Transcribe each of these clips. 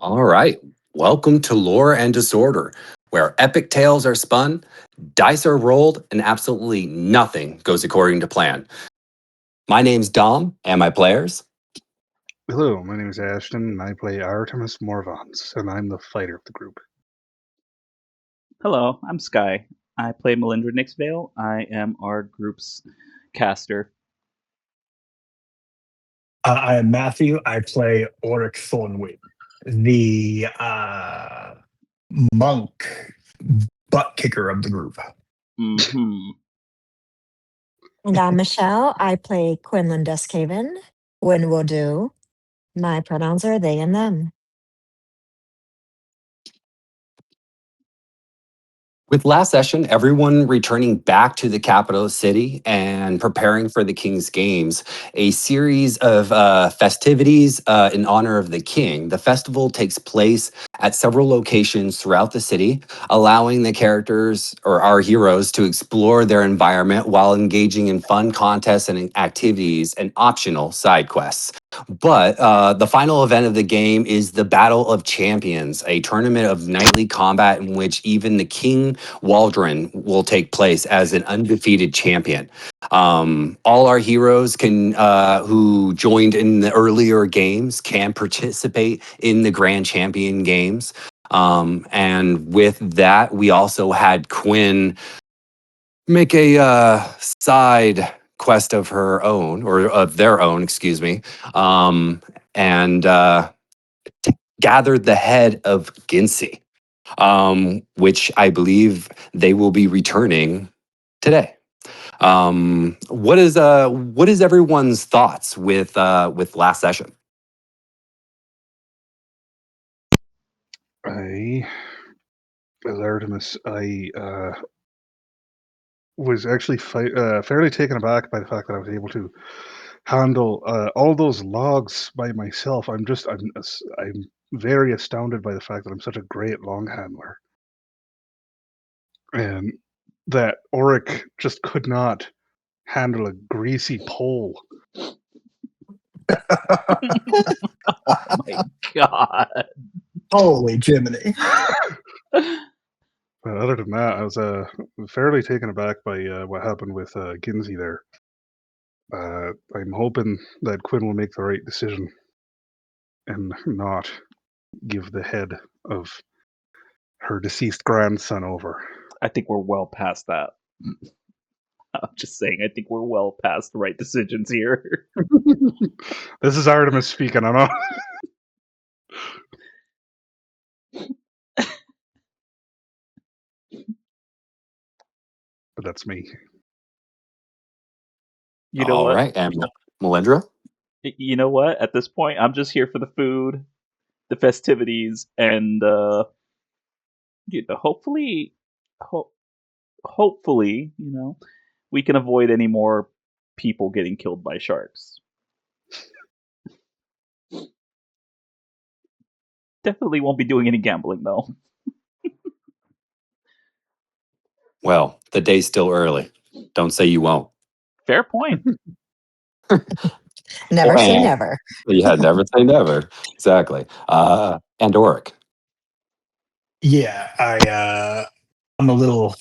All right. Welcome to Lore and Disorder, where epic tales are spun, dice are rolled, and absolutely nothing goes according to plan. My name's Dom, and my players. Hello, my name is Ashton, and I play Artemis Morvans, and I'm the fighter of the group. Hello, I'm Sky. I play Melindra Nixvale. I am our group's caster. I am Matthew. I play Oric Thornwing, the monk butt kicker of the group. Hmm. And I'm Michelle. I play Quinlan Duskhaven. When will do. My pronouns are they and them. With last session, everyone returning back to the capital city and preparing for the King's Games, a series of festivities in honor of the King. The festival takes place at several locations throughout the city, allowing the characters or our heroes to explore their environment while engaging in fun contests and activities and optional side quests. But the final event of the game is the Battle of Champions, a tournament of knightly combat in which even the King Waldron will take place as an undefeated champion. All our heroes can, who joined in the earlier games, can participate in the Grand Champion games. And with that, we also had Quinn make a side quest of her own, or of their own, excuse me, and gathered the head of Ginsey, which I believe they will be returning today. What is everyone's thoughts with last session? As Artemis, I was actually fairly taken aback by the fact that I was able to handle all those logs by myself. I'm very astounded by the fact that I'm such a great long handler, and that Oric just could not handle a greasy pole. Oh my god. Holy Jiminy. But other than that, I was fairly taken aback by what happened with Ginsey there. I'm hoping that Quinn will make the right decision and not give the head of her deceased grandson over. I think we're well past that. I'm just saying, I think we're well past the right decisions here. This is Artemis speaking, I know. But that's me. You know All what? right, and Melindra? You know what? At this point, I'm just here for the food, the festivities, and hopefully, hopefully, we can avoid any more people getting killed by sharks. Definitely won't be doing any gambling though. Well, the day's still early. Don't say you won't. Fair point. Never say And- never. Yeah, never say never. Exactly. And Oric. Yeah, I'm a little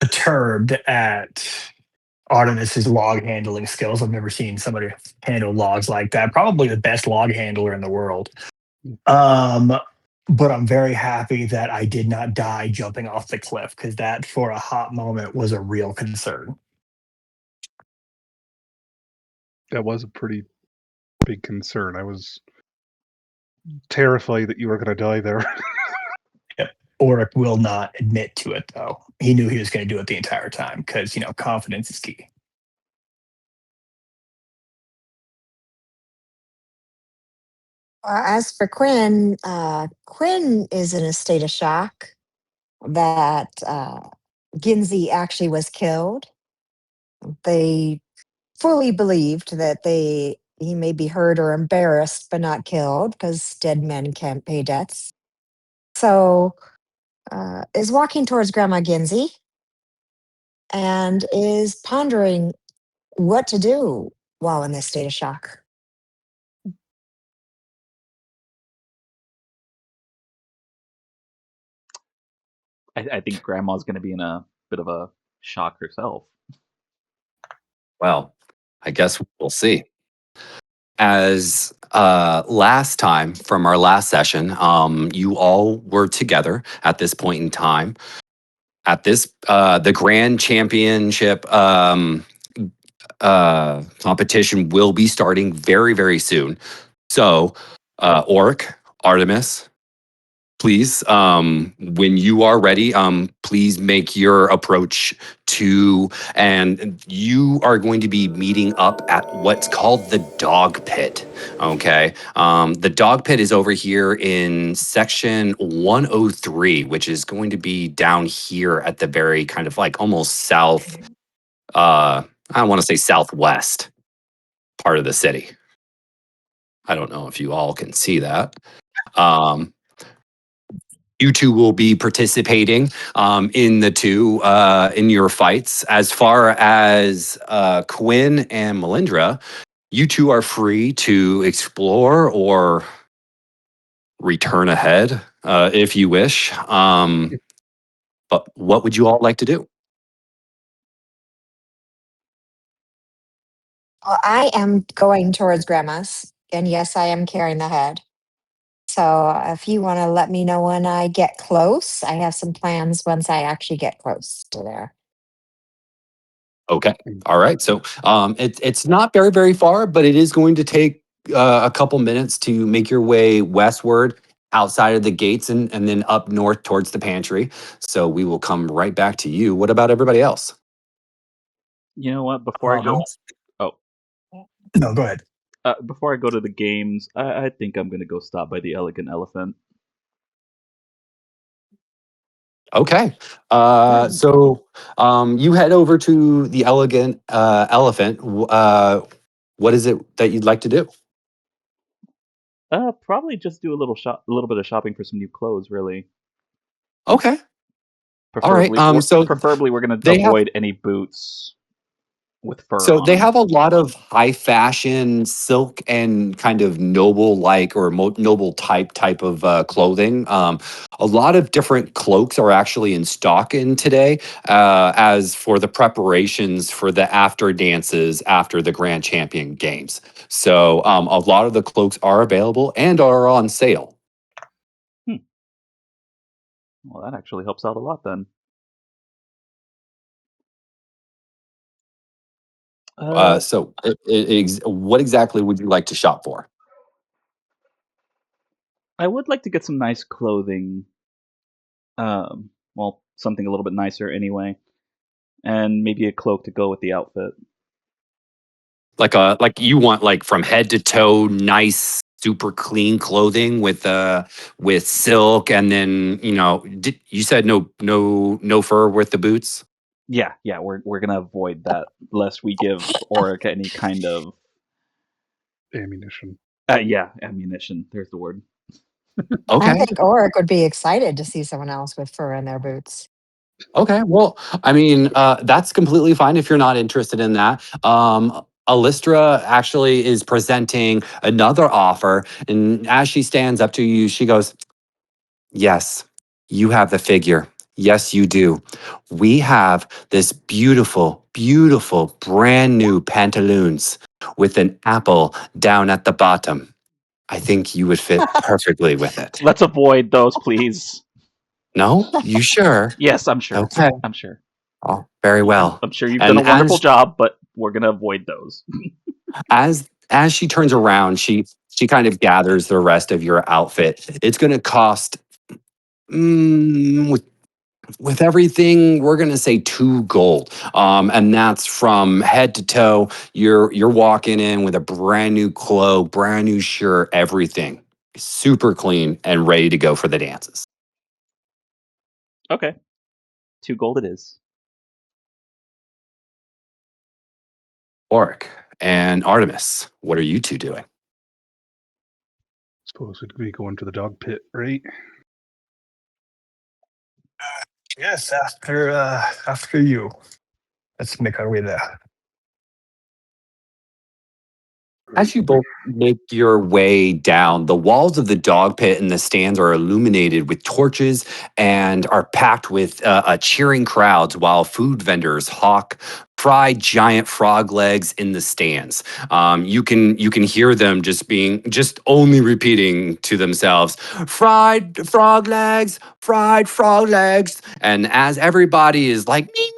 perturbed at Artemis's log handling skills. I've never seen somebody handle logs like that. Probably the best log handler in the world. But I'm very happy that I did not die jumping off the cliff because that, for a hot moment, was a real concern. That was a pretty big concern. I was terrified that you were going to die there. Oric will not admit to it, though. He knew he was going to do it the entire time because, confidence is key. As for Quinn, Quinn is in a state of shock that Ginsey actually was killed. They fully believed that he may be hurt or embarrassed, but not killed because dead men can't pay debts. So is walking towards Grandma Ginsey and is pondering what to do while in this state of shock. I think Grandma's going to be in a bit of a shock herself. Well, I guess we'll see. As last time from our last session, you all were together at this point in time. At this, the Grand Championship competition will be starting very, very soon. So, Oric, Artemis, please, when you are ready, please make your approach to, and you are going to be meeting up at what's called the dog pit. Okay. The dog pit is over here in section 103, which is going to be down here at the very kind of like almost south, I don't want to say southwest part of the city. I don't know if you all can see that. You two will be participating in the two in your fights. As far as Quinn and Melindra, you two are free to explore or return ahead if you wish. But what would you all like to do? Well, I am going towards Grandma's, and yes, I am carrying the head. So if you want to let me know when I get close, I have some plans once I actually get close to there. Okay. All right. So it's not very, very far, but it is going to take a couple minutes to make your way westward outside of the gates and then up north towards the pantry. So we will come right back to you. What about everybody else? You know what? Before I go, No, go ahead. before I go to the games, I think I'm going to go stop by the Elegant Elephant. Okay. So you head over to the Elegant Elephant. What is it that you'd like to do? Probably just do a little bit of shopping for some new clothes. Really, Okay. All right. Preferably we're going to they have avoid any boots with fur So on they them. have a lot of high fashion silk and kind of noble like or noble type of clothing. A lot of different cloaks are actually in stock in today. As for the preparations for the after dances after the Grand Champion Games, so a lot of the cloaks are available and are on sale. Well, that actually helps out a lot then. So what exactly would you like to shop for? I would like to get some nice clothing. Well, something a little bit nicer anyway, and maybe a cloak to go with the outfit. Like you want like from head to toe nice super clean clothing with silk, and then you said no fur with the boots. Yeah, we're gonna avoid that lest we give Oric any kind of Ammunition. ammunition. There's the word. I Okay. think Oric would be excited to see someone else with fur in their boots. Okay, well, I mean, that's completely fine if you're not interested in that. Alistra actually is presenting another offer, and as she stands up to you, she goes, "Yes, you have the figure. Yes, you do. We have this beautiful, beautiful, brand new pantaloons with an apple down at the bottom. I think you would fit perfectly with it." Let's avoid those, please. No? You sure? Yes, I'm sure. Okay. I'm sure. Oh, very well. I'm sure you've done And a wonderful job, but we're gonna avoid those. as she turns around, she kind of gathers the rest of your outfit. It's going to cost with everything, we're going to say 2 gold. And that's from head to toe. You're walking in with a brand new cloak, brand new shirt, everything super clean and ready to go for the dances. Okay, 2 gold it is. Oric and Artemis, what are you two doing? Suppose we'd be going to the dog pit, right? Yes, after you. Let's make our way there. As you both make your way down, the walls of the dog pit and the stands are illuminated with torches and are packed with cheering crowds while food vendors hawk fried giant frog legs in the stands. You can hear them just only repeating to themselves, fried frog legs. And as everybody is like me,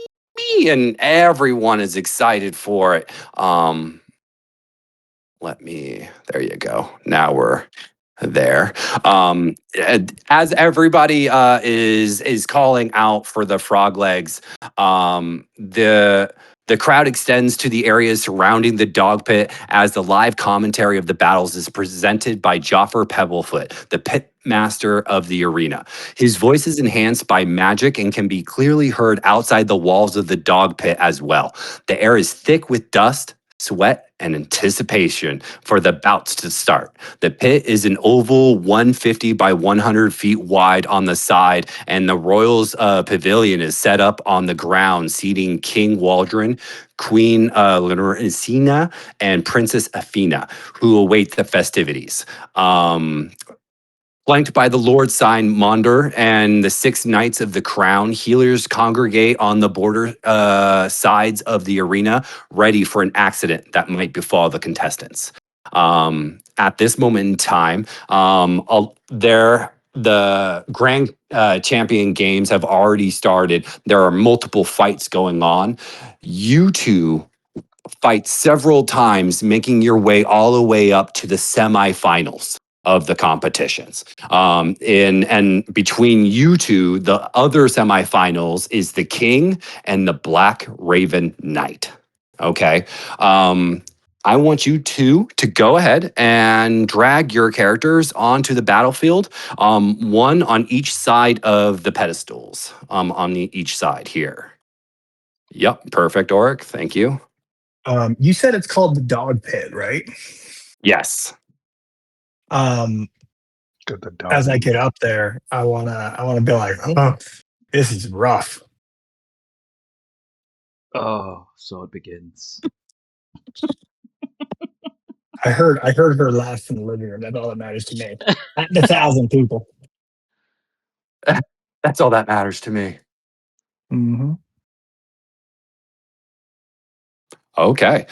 and everyone is excited for it. There you go. Now we're there. As everybody is calling out for the frog legs, the crowd extends to the areas surrounding the dog pit as the live commentary of the battles is presented by Joffer Pebblefoot, the pit master of the arena. His voice is enhanced by magic and can be clearly heard outside the walls of the dog pit as well. The air is thick with dust, sweat, and anticipation for the bouts to start. The pit is an oval 150 by 100 feet wide on the side, and the Royals Pavilion is set up on the ground, seating King Waldron, Queen Lorenzina, and Princess Athena, who await the festivities. Flanked by the Lord Sign Monder and the 6 Knights of the Crown, healers congregate on the border sides of the arena, ready for an accident that might befall the contestants. At this moment in time, the Grand Champion Games have already started. There are multiple fights going on. You two fight several times, making your way all the way up to the semifinals of the competitions. And between you two, the other semifinals is the King and the Black Raven Knight. Okay. I want you two to go ahead and drag your characters onto the battlefield, one on each side of the pedestals, each side here. Yep, perfect, Oric. Thank you. You said it's called the dog pit, right? Yes. Got the dog. As I get up there, I wanna be like, oh, this is rough. Oh, so it begins. I heard her laugh in the living room. That's all that matters to me. Not 1,000 people. That's all that matters to me. Mm-hmm. Okay.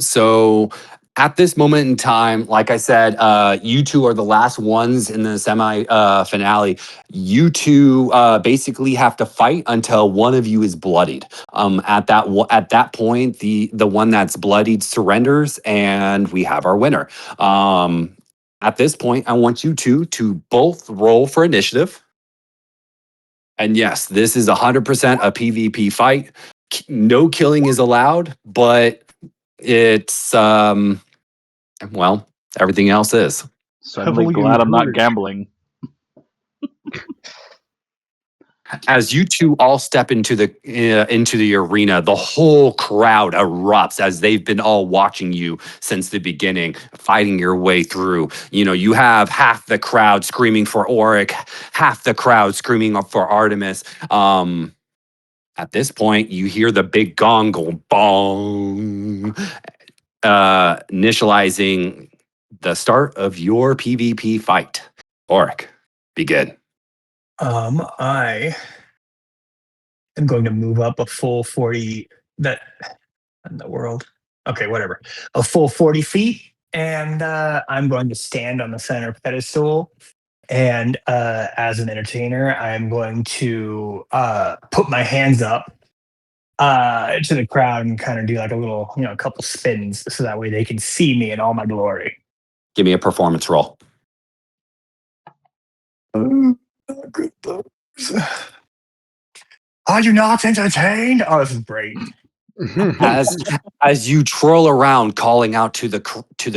So at this moment in time, like I said, you two are the last ones in the semi finale. You two basically have to fight until one of you is bloodied. At that point, the one that's bloodied surrenders, and we have our winner. At this point, I want you two to both roll for initiative. And yes, this is 100% a PvP fight. No killing is allowed, but it's well, everything else is. Suddenly Heavily glad I'm not encouraged. gambling. As you two all step into the arena, the whole crowd erupts as they've been all watching you since the beginning, fighting your way through. You know, you have half the crowd screaming for Oric, half the crowd screaming for Artemis. At this point, you hear the big gong go bong, initializing the start of your PvP fight. Oric, begin. I am going to move up a full 40. That in the world. Okay, whatever. A full 40 feet, and I'm going to stand on the center pedestal. And as an entertainer, I'm going to put my hands up to the crowd and kind of do like a little, a couple spins, so that way they can see me in all my glory. Give me a performance roll. Are you not entertained? Oh, this is great. As you twirl around, calling out to the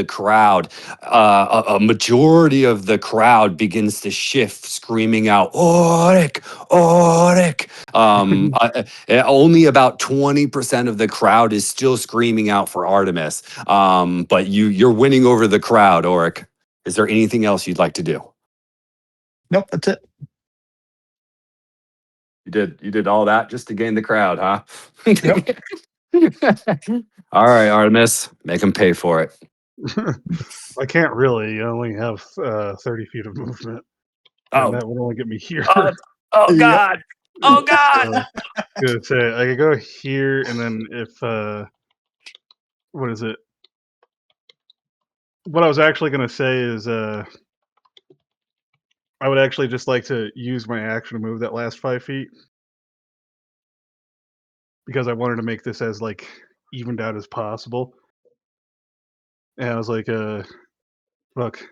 crowd, a majority of the crowd begins to shift, screaming out, "Oric, Oric!" Only about 20% of the crowd is still screaming out for Artemis. But you're winning over the crowd, Oric. Is there anything else you'd like to do? Nope, that's it. You did all that just to gain the crowd, huh? Yep. All right, Artemis, make them pay for it. I can't really. I only have 30 feet of movement, and Oh, that would only get me here. oh Yep. God. Oh God. Gonna say I could go here, and then if what is it? What I was actually gonna say is I would actually just like to use my action to move that last 5 feet because I wanted to make this as like evened out as possible. And I was like, look,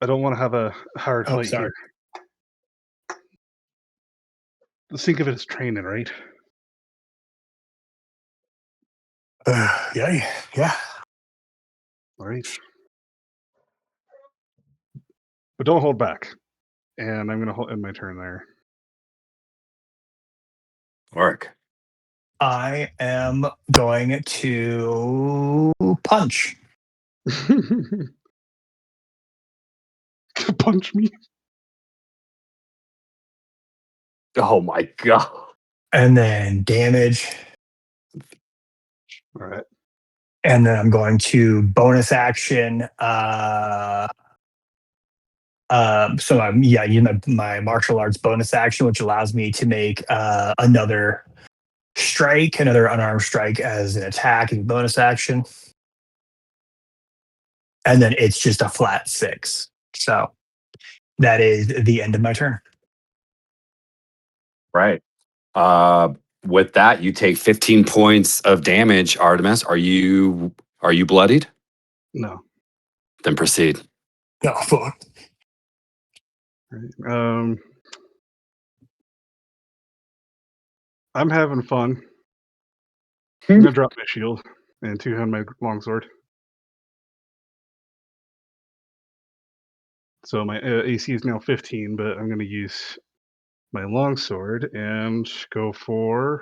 I don't want to have a hard Oh, fight sorry. here. Let's think of it as training, right? Yeah. All right. But don't hold back. And I'm gonna end my turn there. Work. I am going to punch. Punch me. Oh my God. And then damage. All right. And then I'm going to bonus action. So I'm my martial arts bonus action, which allows me to make another unarmed strike as an attack and bonus action. And then it's just a flat 6. So that is the end of my turn. Right. With that, you take 15 points of damage, Artemis. Are you bloodied? No. Then proceed. Oh, fuck. Right. I'm having fun. I'm gonna drop my shield and two-hand my longsword. So my AC is now 15, but I'm gonna use my longsword and go for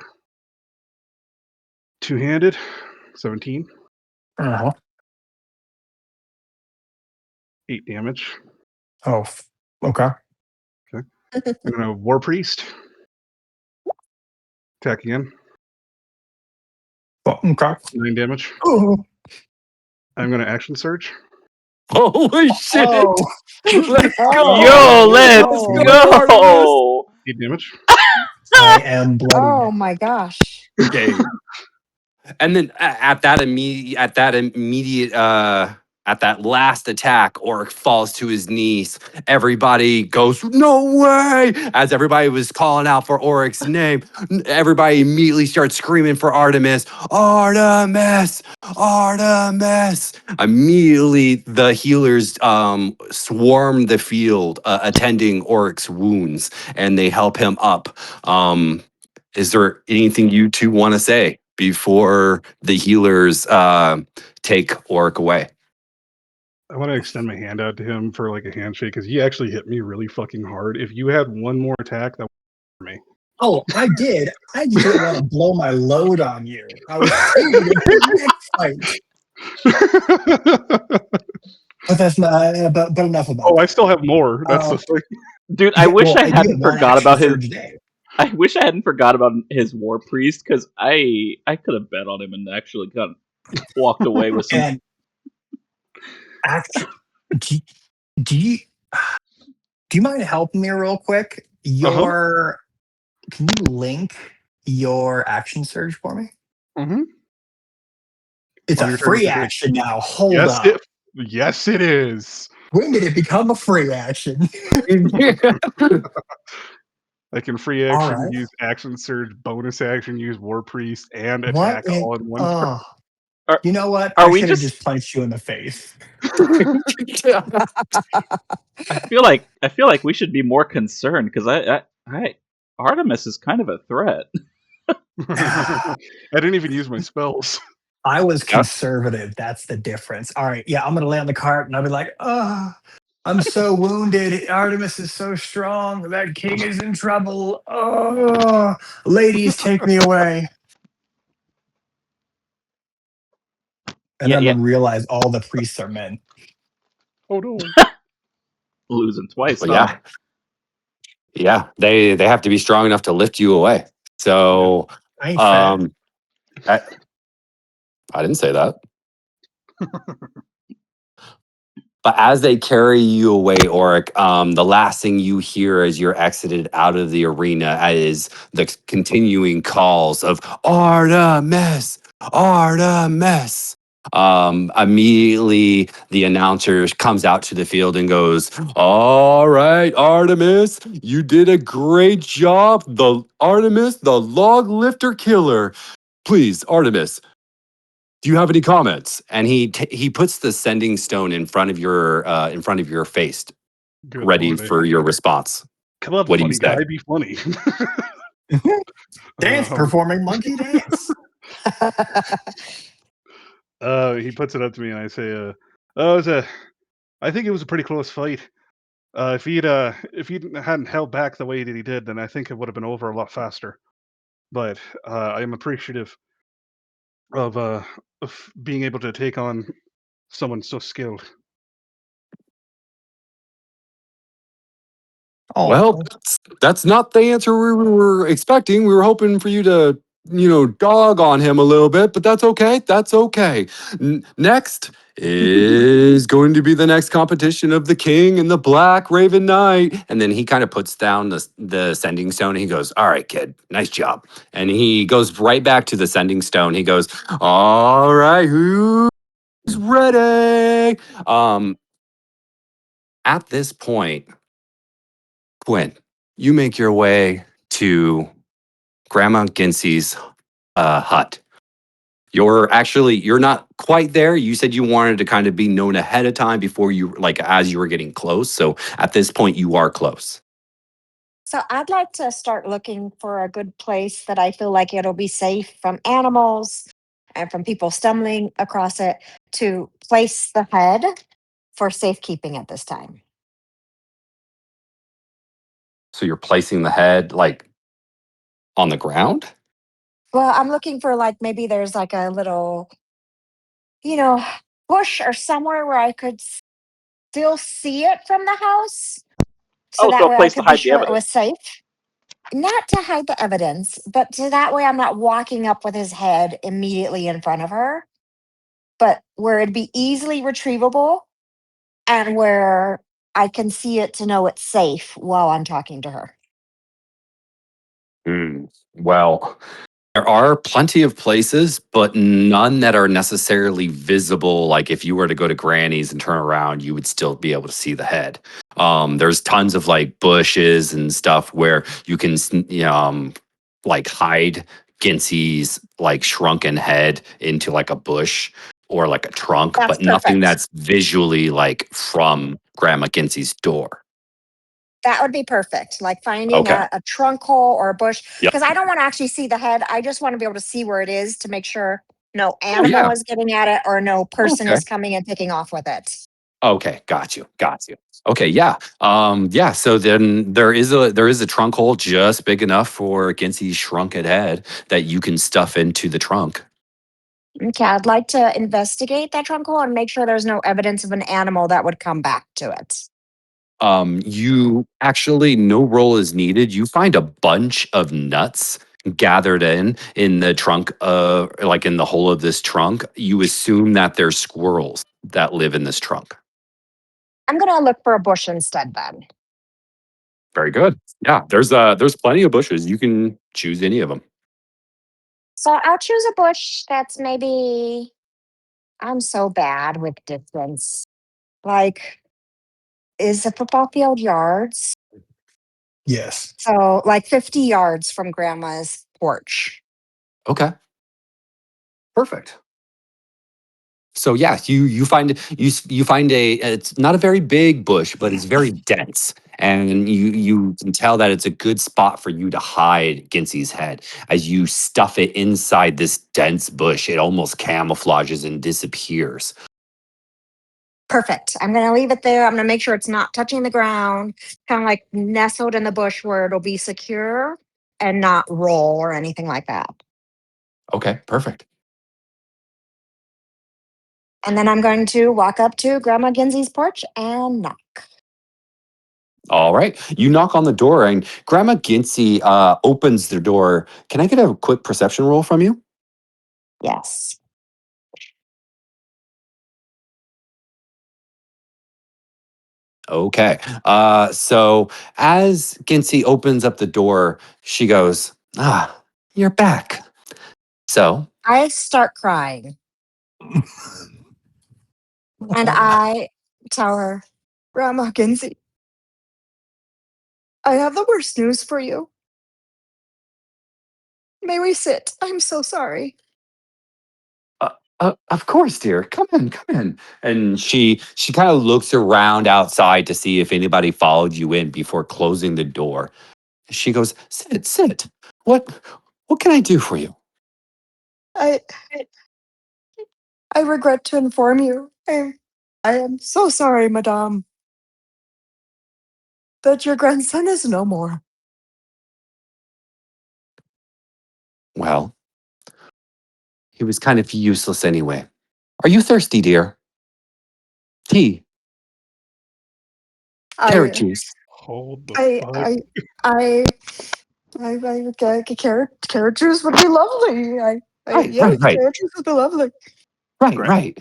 two-handed, 17, Uh-huh. 8 damage. Oh, okay. I'm gonna War Priest. Attack again, Well, okay. 9 damage. Oh, I'm gonna Action Surge, Holy shit! oh, Let's Oh, go! Yo, let's Let's no. go, Artemis! go! 8 damage. I am bloody. Oh my gosh. Okay. And then at that last attack, Oric falls to his knees. Everybody goes, "No way!" As everybody was calling out for Oric's name, everybody immediately starts screaming for Artemis. Artemis! Artemis! Immediately, the healers swarm the field, attending Oric's wounds, and they help him up. Is there anything you two want to say before the healers take Oric away? I want to extend my hand out to him for like a handshake because he actually hit me really fucking hard. If you had one more attack, that would be Oh, I did. I just didn't want to blow my load on you. I was saving it for the next fight. But that's not. But enough about Oh, I that. still have more. That's the thing. Dude, I wish I you hadn't have one forgot action about his. surge day. I wish I hadn't forgot about his War Priest because I could have bet on him and actually kind of walked away with some. And actually, do you mind helping me real quick? Can you link your action surge for me? Mm-hmm. It's Oh, a you're talking free about the- action now. Hold Yes, up. yes, it is. When did it become a free action? I can free All action, right. use action surge, bonus action, use War Priest, and What? attack all in one. Oh, Are, you know what? are I we should have just? just punched you in the face. I feel like we should be more concerned because I Artemis is kind of a threat. I didn't even use my spells. I was Yeah. conservative. That's the difference. All right. Yeah, I'm going to lay on the cart and I'll be like, oh, I'm so wounded. Artemis is so strong. That king is in trouble. Oh, ladies, take me away. And then Yeah, realize all the priests are men. Oh no. losing twice. Well, Huh? yeah. They have to be strong enough to lift you away. So, I ain't fat. I didn't say that. But as they carry you away, Oric, the last thing you hear as you're exited out of the arena is the continuing calls of Artemis, Artemis. Immediately, the announcer comes out to the field and goes, "All right, Artemis, you did a great job. The Artemis, the log lifter killer. Please, Artemis, do you have any comments?" And he puts the sending stone in front of your face, Good ready lord. for your response. Come on, What do you funny say? guy, be funny. Dance, um, performing monkey dance. he puts it up to me, and I say, "Oh, it was a. I think it was a pretty close fight. If he hadn't held back the way that he did, then I think it would have been over a lot faster. But I am appreciative of being able to take on someone so skilled." Well, Oh, that's not the answer we were expecting. We were hoping for you to, dog on him a little bit, but that's okay. That's okay. Next is going to be the next competition of the King and the Black Raven Knight. And then he kind of puts down the sending stone and he goes, "All right, kid, nice job." And he goes right back to the sending stone. He goes, "All right, who's ready?" Um, at this point, Quinn, you make your way to Grandma Ginsey's hut. You're not quite there. You said you wanted to kind of be known ahead of time before you, like, as you were getting close. So at this point, you are close. So I'd like to start looking for a good place that I feel like it'll be safe from animals and from people stumbling across it to place the head for safekeeping at this time. So you're placing the head like on the ground. Well, I'm looking for like maybe there's like a little, you know, bush or somewhere where I could still see it from the house. So Oh, so that a way I place to could be hide the sure it evidence. was safe. Not to hide the evidence, but so that way I'm not walking up with his head immediately in front of her, but where it'd be easily retrievable and where I can see it to know it's safe while I'm talking to her. Hmm. Well, there are plenty of places, but none that are necessarily visible. Like if you were to go to Granny's and turn around, you would still be able to see the head. There's tons of like bushes and stuff where you can, like hide Ginsey's like shrunken head into like a bush or like a trunk, That's but nothing perfect. that's visually like from Grandma Ginsey's door. That would be perfect. Like finding Okay. a trunk hole or a bush, Yep. because I don't want to actually see the head. I just want to be able to see where it is to make sure no Oh animal yeah. is getting at it or no person Okay. is coming and taking off with it. Okay, got you, got you. Okay, yeah, yeah. So then there is a trunk hole just big enough for Ginsey's shrunken head that you can stuff into the trunk. Okay, I'd like to investigate that trunk hole and make sure there's no evidence of an animal that would come back to it. You actually no roll is needed. You find a bunch of nuts gathered in the trunk, like in the hole of this trunk. You assume that there's squirrels that live in this trunk. I'm gonna look for a bush instead then. Very good. Yeah, there's plenty of bushes. You can choose any of them. So I'll choose a bush that's maybe I'm so bad with distance. Like, is the football field yards? yes. So like 50 yards from grandma's porch. Okay, perfect. So yeah, you find a it's not a very big bush, but it's very dense, and you can tell that it's a good spot for you to hide Ginsey's head. As you stuff it inside this dense bush, it almost camouflages and disappears. Perfect. I'm gonna leave it there. I'm gonna make sure it's not touching the ground, kind of like nestled in the bush where it'll be secure and not roll or anything like that. Okay, perfect. And then I'm going to walk up to Grandma Ginsey's porch and knock. All right, you knock on the door, and Grandma Ginsey opens the door. Can I get a quick perception roll from you? Yes. Okay. So as Gincy opens up the door, she goes, "Ah, you're back." So, I start crying and I tell her, Grandma Kinsey, I have the worst news for you. May we sit? I'm so sorry. of course, dear. Come in, come in. And she kind of looks around outside to see if anybody followed you in before closing the door. She goes, "Sit, sit. What what can I do for you?" I I regret to inform you. I am so sorry, madame, that your grandson is no more. Well, he was kind of useless anyway. Are you thirsty, dear? Tea, carrot I juice. Hold the I fuck. I I carrot juice would be lovely. Right, Yes, right, right. carrot juice would be lovely. Right, Great. right.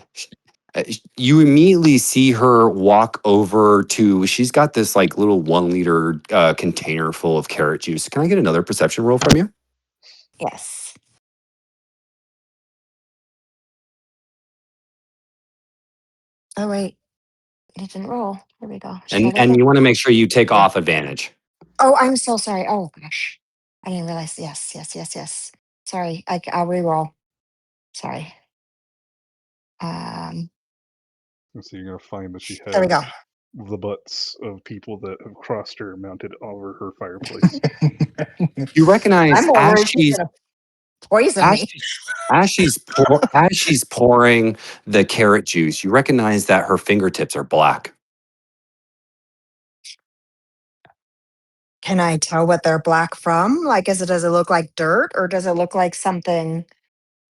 You immediately see her walk over to. She's got this like little 1 liter container full of carrot juice. Can I get another perception roll from you? Yes. Oh wait, it didn't roll. There we go. Should I look And at? you want to make sure you take Yeah. off advantage. Oh, I'm so sorry. Oh gosh, I didn't realize. Yes, yes, yes, yes. Sorry. I'll re-roll. Sorry. Um. So you're gonna find that she There we has go. the butts of people that have crossed her mounted over her fireplace. You recognize I'm more worried she's gonna poison as me. she- as she's pouring the carrot juice, you recognize that her fingertips are black. Can I tell what they're black from? Like, does it look like dirt or does it look like something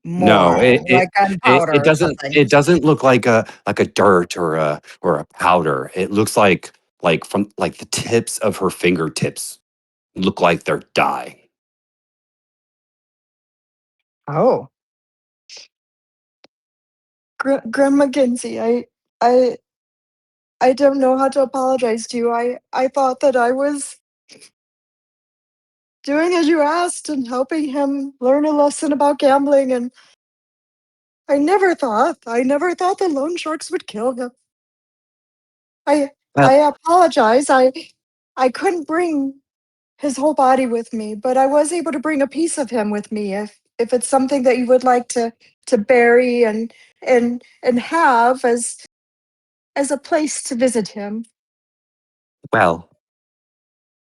No, more like gunpowder it or doesn't something? it doesn't look like a dirt or a powder. It looks like from like the tips of her fingertips look like they're dye. Oh, Grandma Kinsey, I, I don't know how to apologize to you. I thought that I was doing as you asked and helping him learn a lesson about gambling, and I never thought the loan sharks would kill him. I, I Well, apologize. I couldn't bring his whole body with me, but I was able to bring a piece of him with me if it's something that you would like to bury and have as a place to visit him. well,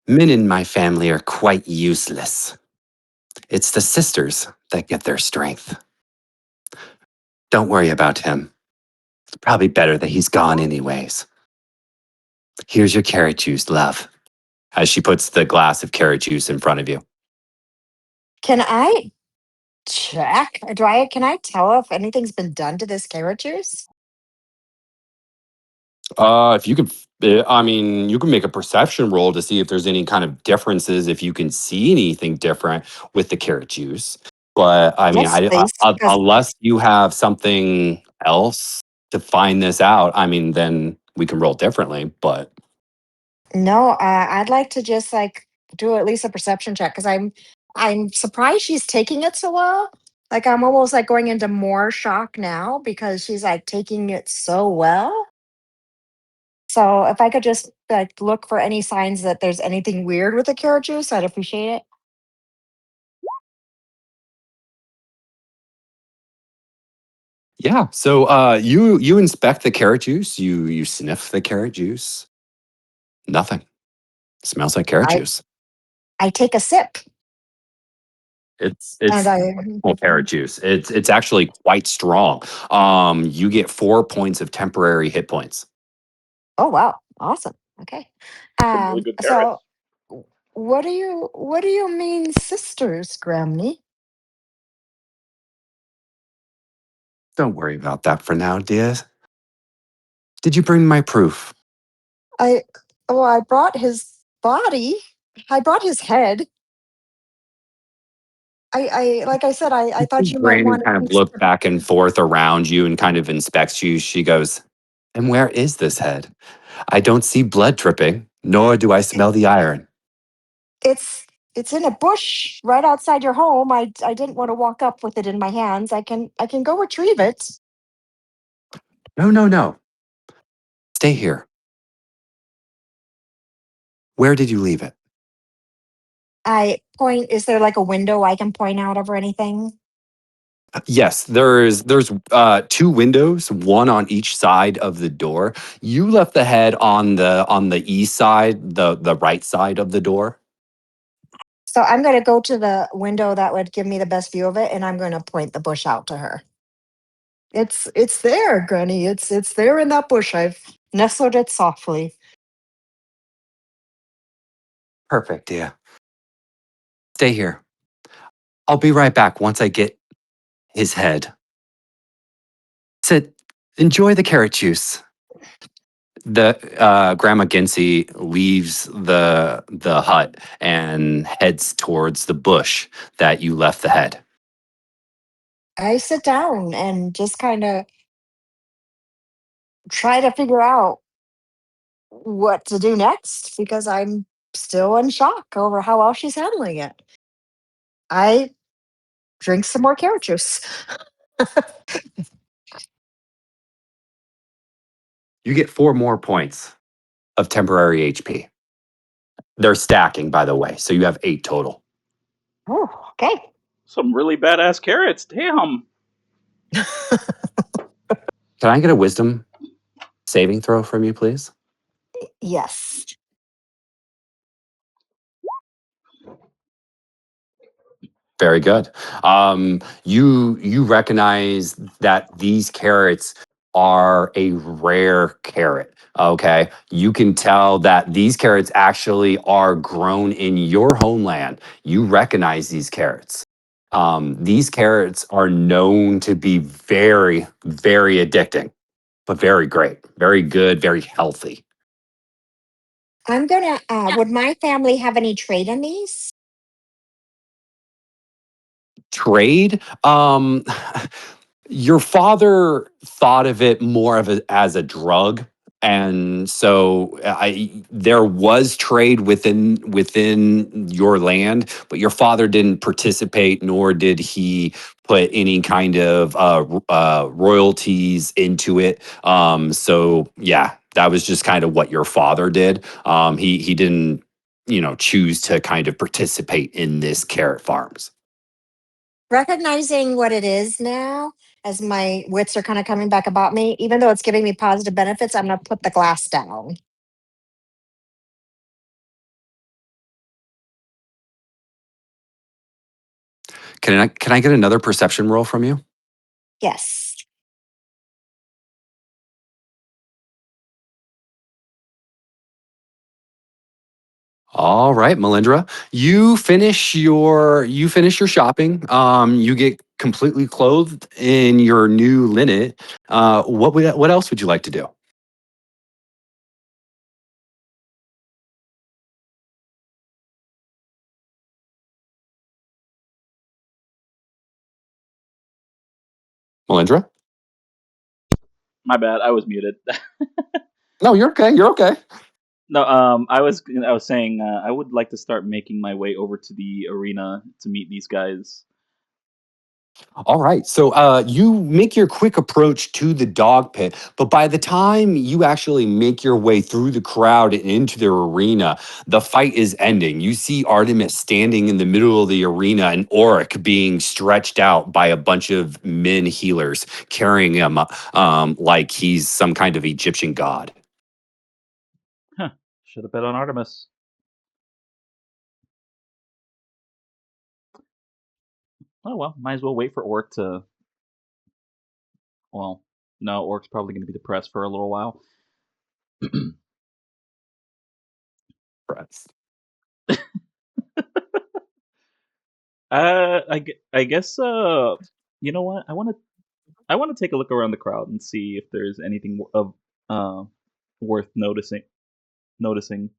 men in my family are quite useless. It's the sisters that get their strength. Don't worry about him. It's probably better that he's gone anyways. Here's your carrot juice, love. As she puts the glass of carrot juice in front of you. Can I check? Can I tell if anything's been done to this carrot juice? If you could, I mean, you can make a perception roll to see if there's any kind of differences, if you can see anything different with the carrot juice. But I mean, Yes, please. Because unless you have something else to find this out, I mean, then we can roll differently. But no, I'd like to just like do at least a perception check because I'm surprised she's taking it so well. Like I'm almost like going into more shock now because she's like taking it so well. So if I could just like look for any signs that there's anything weird with the carrot juice, I'd appreciate it. yeah, so you inspect the carrot juice, you sniff the carrot juice. Nothing. Smells like carrot I juice. I take a sip and It's I well, carrot juice. It's actually quite strong. You get 4 points of temporary hit points. oh wow, awesome. Okay. Some really good So carrots. what do you mean sisters, Grammy? Don't worry about that for now, dear. Did you bring my proof? I I brought his body. I brought his head. I like I said, I thought you might Granny want to kind of see look some. back and forth around you and kind of inspects you. She goes, And where is this head? I don't see blood dripping, nor do I smell the iron. It's in a bush right outside your home. I didn't want to walk up with it in my hands. I can go retrieve it. No, no, no. Stay here. Where did you leave it? I point. Is there like a window I can point out of or anything? Yes, there's two windows, one on each side of the door. You left the head on the east side, the right side of the door. So I'm going to go to the window that would give me the best view of it, and I'm going to point the bush out to her. It's there, Granny. It's there in that bush. I've nestled it softly. Perfect, dear. Stay here. I'll be right back once I get his head. Sit. Enjoy the carrot juice. The Grandma Ginsey leaves the hut and heads towards the bush that you left the head. I sit down and just kind of try to figure out what to do next because I'm still in shock over how well she's handling it. I drink some more carrot juice. You get 4 more points of temporary HP. They're stacking, by the way, so you have 8 total. Oh, okay. Some really badass carrots. Damn. Can I get a wisdom saving throw from you, please? Yes. Very good. You recognize that these carrots are a rare carrot. Okay, you can tell that these carrots actually are grown in your homeland. You recognize these carrots. These carrots are known to be very, very addicting, but very great, very good, very healthy. I'm gonna. Would my family have any trade in these? Trade. Your father thought of it more of as a drug, and so there was trade within your land, but your father didn't participate, nor did he put any kind of royalties into it. So yeah, that was just kind of what your father did. He didn't, choose to kind of participate in this carrot farms. Recognizing what it is now, as my wits are kind of coming back about me, even though it's giving me positive benefits, I'm gonna put the glass down. Can I get another perception roll from you? Yes. All right, Melindra, you finish your shopping. You get completely clothed in your new linen. What else would you like to do? Melindra? My bad. I was muted. No, you're okay. You're okay. No, I was saying I would like to start making my way over to the arena to meet these guys. All right. So you make your quick approach to the dog pit, but by the time you actually make your way through the crowd and into the arena, the fight is ending. You see Artemis standing in the middle of the arena and Oric being stretched out by a bunch of men healers, carrying him like he's some kind of Egyptian god. Huh. Should have bet on Artemis. Oh well, might as well wait for Orc to. Well, no, Orc's probably going to be depressed for a little while. Friends. I guess. You know what? I want to take a look around the crowd and see if there's anything of uh worth noticing. Noticing.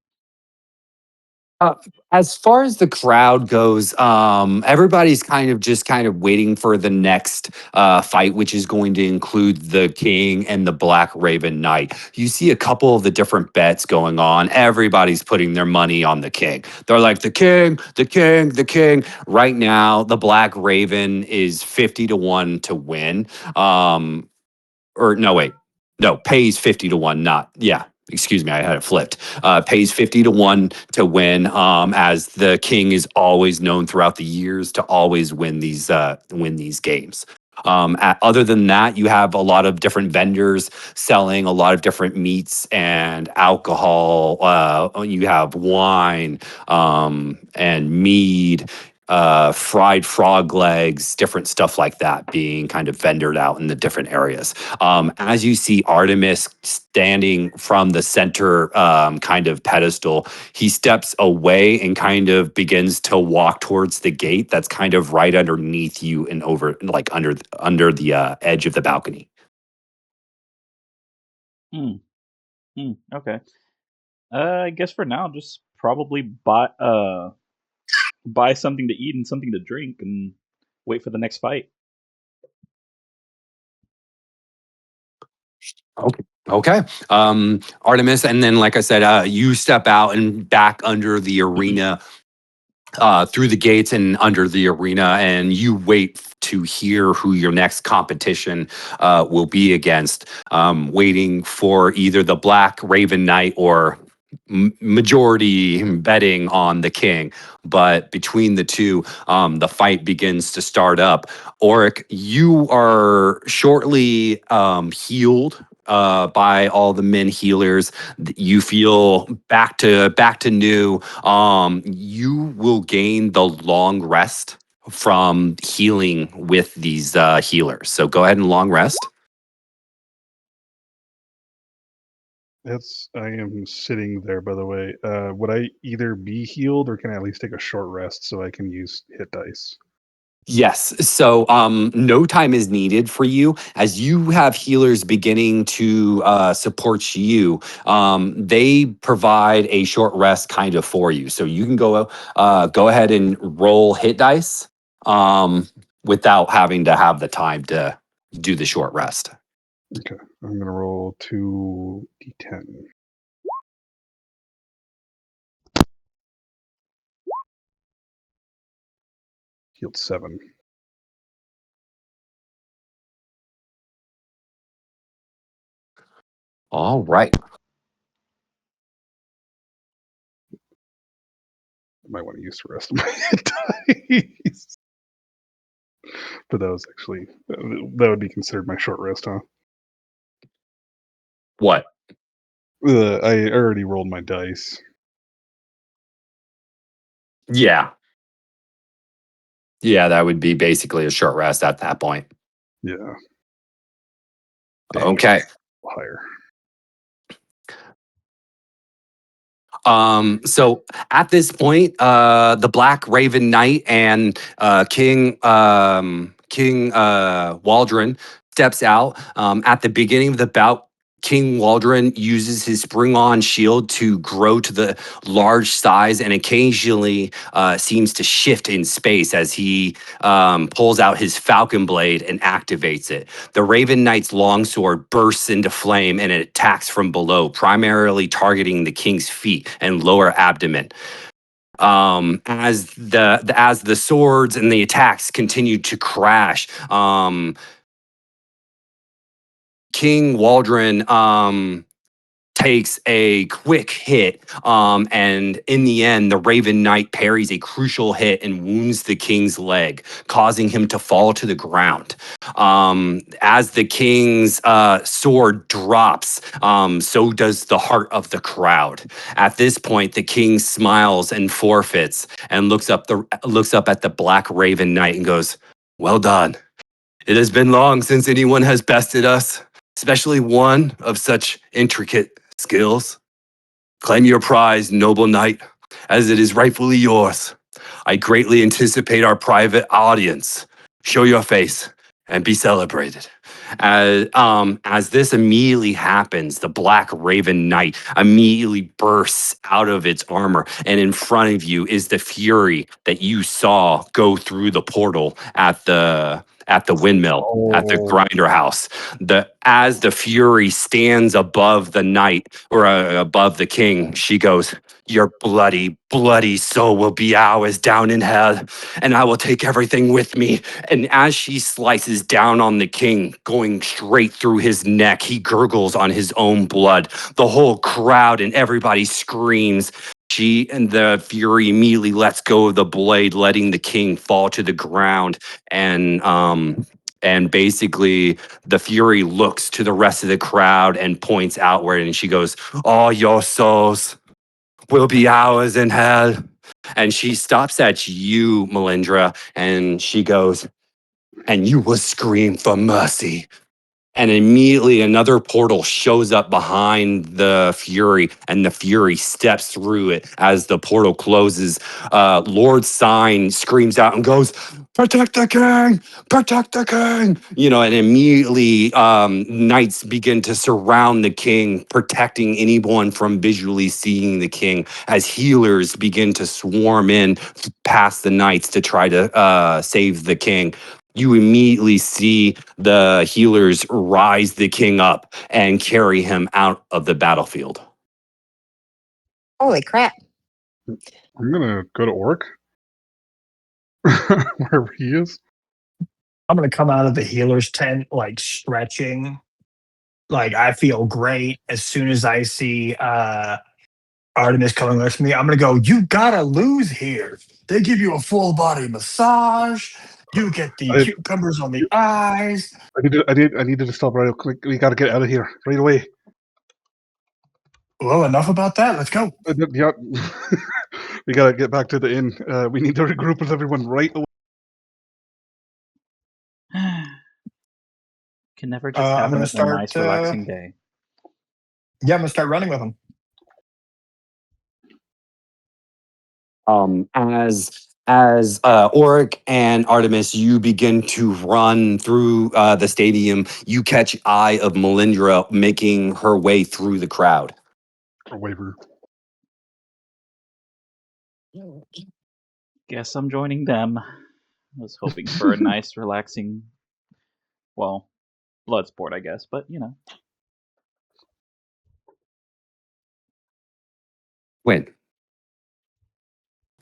Uh, as far as the crowd goes, everybody's kind of waiting for the next fight, which is going to include the King and the Black Raven Knight. You see a couple of the different bets going on. Everybody's putting their money on the King. They're like, the King, the King, the King. Right now, the Black Raven is 50 to 1 to win. Or no, wait. No, pays 50 to 1, not, yeah. Excuse me, I had it flipped. Pays 50 to 1 to win. As the King is always known throughout the years to always win these games. Other than that, you have a lot of different vendors selling a lot of different meats and alcohol. You have wine and mead, fried frog legs, different stuff like that being kind of vendored out in the different areas. As you see Artemis standing from the center kind of pedestal, he steps away and kind of begins to walk towards the gate that's kind of right underneath you and over, like under the edge of the balcony. Hmm. Okay. I guess for now, just probably buy something to eat and something to drink, and wait for the next fight. Okay. Okay. Artemis, and then like I said, you step out and back under the arena, through the gates and under the arena, and you wait to hear who your next competition will be against, waiting for either the Black Raven Knight or majority betting on the King. But between the two, the fight begins to start up. Auric, you are shortly healed by all the men healers. You feel back to new. You will gain the long rest from healing with these healers. So go ahead and long rest. I am sitting there, by the way. Would I either be healed or can I at least take a short rest so I can use hit dice? Yes. So no time is needed for you as you have healers beginning to support you. They provide a short rest kind of for you. So you can go ahead and roll hit dice without having to have the time to do the short rest. Okay, I'm gonna roll 2d10. Healed 7. All right. I might want to use the rest of my hit dice. But that was actually, that would be considered my short rest, huh? What? I already rolled my dice. Yeah. Yeah, that would be basically a short rest at that point. Yeah. Dang, Okay. higher. So at this point, the Black Raven Knight and King Waldron steps out. At the beginning of the bout, King Waldron uses his spring-on shield to grow to the large size and occasionally seems to shift in space as he pulls out his falcon blade and activates it. The Raven Knight's longsword bursts into flame and it attacks from below, primarily targeting the king's feet and lower abdomen. As the swords and the attacks continue to crash, King Waldron takes a quick hit, and in the end, the Raven Knight parries a crucial hit and wounds the king's leg, causing him to fall to the ground. As the king's sword drops, so does the heart of the crowd. At this point, the king smiles and forfeits and looks up at the Black Raven Knight and goes, "Well done. It has been long since anyone has bested us, especially one of such intricate skills. Claim your prize, noble knight, as it is rightfully yours. I greatly anticipate our private audience. Show your face and be celebrated." As this immediately happens, the Black Raven Knight immediately bursts out of its armor, and in front of you is the Fury that you saw go through the portal at the windmill, at the Oh, grinder house. As the Fury stands above the knight or above the king, she goes, "Your bloody, bloody soul will be ours down in hell, and I will take everything with me." And as she slices down on the king, going straight through his neck, he gurgles on his own blood. The whole crowd and everybody screams. She and the Fury immediately lets go of the blade, letting the king fall to the ground. And basically the Fury looks to the rest of the crowd and points outward, and she goes, "All your souls will be ours in hell." And she stops at you, Melindra, and she goes, "And you will scream for mercy." And immediately another portal shows up behind the Fury, and the Fury steps through it. As the portal closes, Lord Sign screams out and goes, "Protect the king! Protect the king!" And immediately knights begin to surround the king, protecting anyone from visually seeing the king, as healers begin to swarm in past the knights to try to save the king. You immediately see the healers rise the king up and carry him out of the battlefield. Holy crap. I'm gonna go to Orc. Wherever he is. I'm gonna come out of the healer's tent like stretching. Like I feel great as soon as I see Artemis coming with me. I'm gonna go, "You gotta lose here. They give you a full body massage. You get the I, cucumbers on the eyes." I needed to stop right quick. We gotta get out of here right away. Well, enough about that. Let's go. Yeah. We gotta get back to the inn. We need to regroup with everyone right away. Can never just I'm have gonna a start. nice, relaxing day. Yeah, I'm gonna start running with him. As Oric and Artemis, you begin to run through the stadium. You catch eye of Melindra making her way through the crowd. A waiver. Guess I'm joining them. I was hoping for a nice, relaxing, well, blood sport, I guess, but When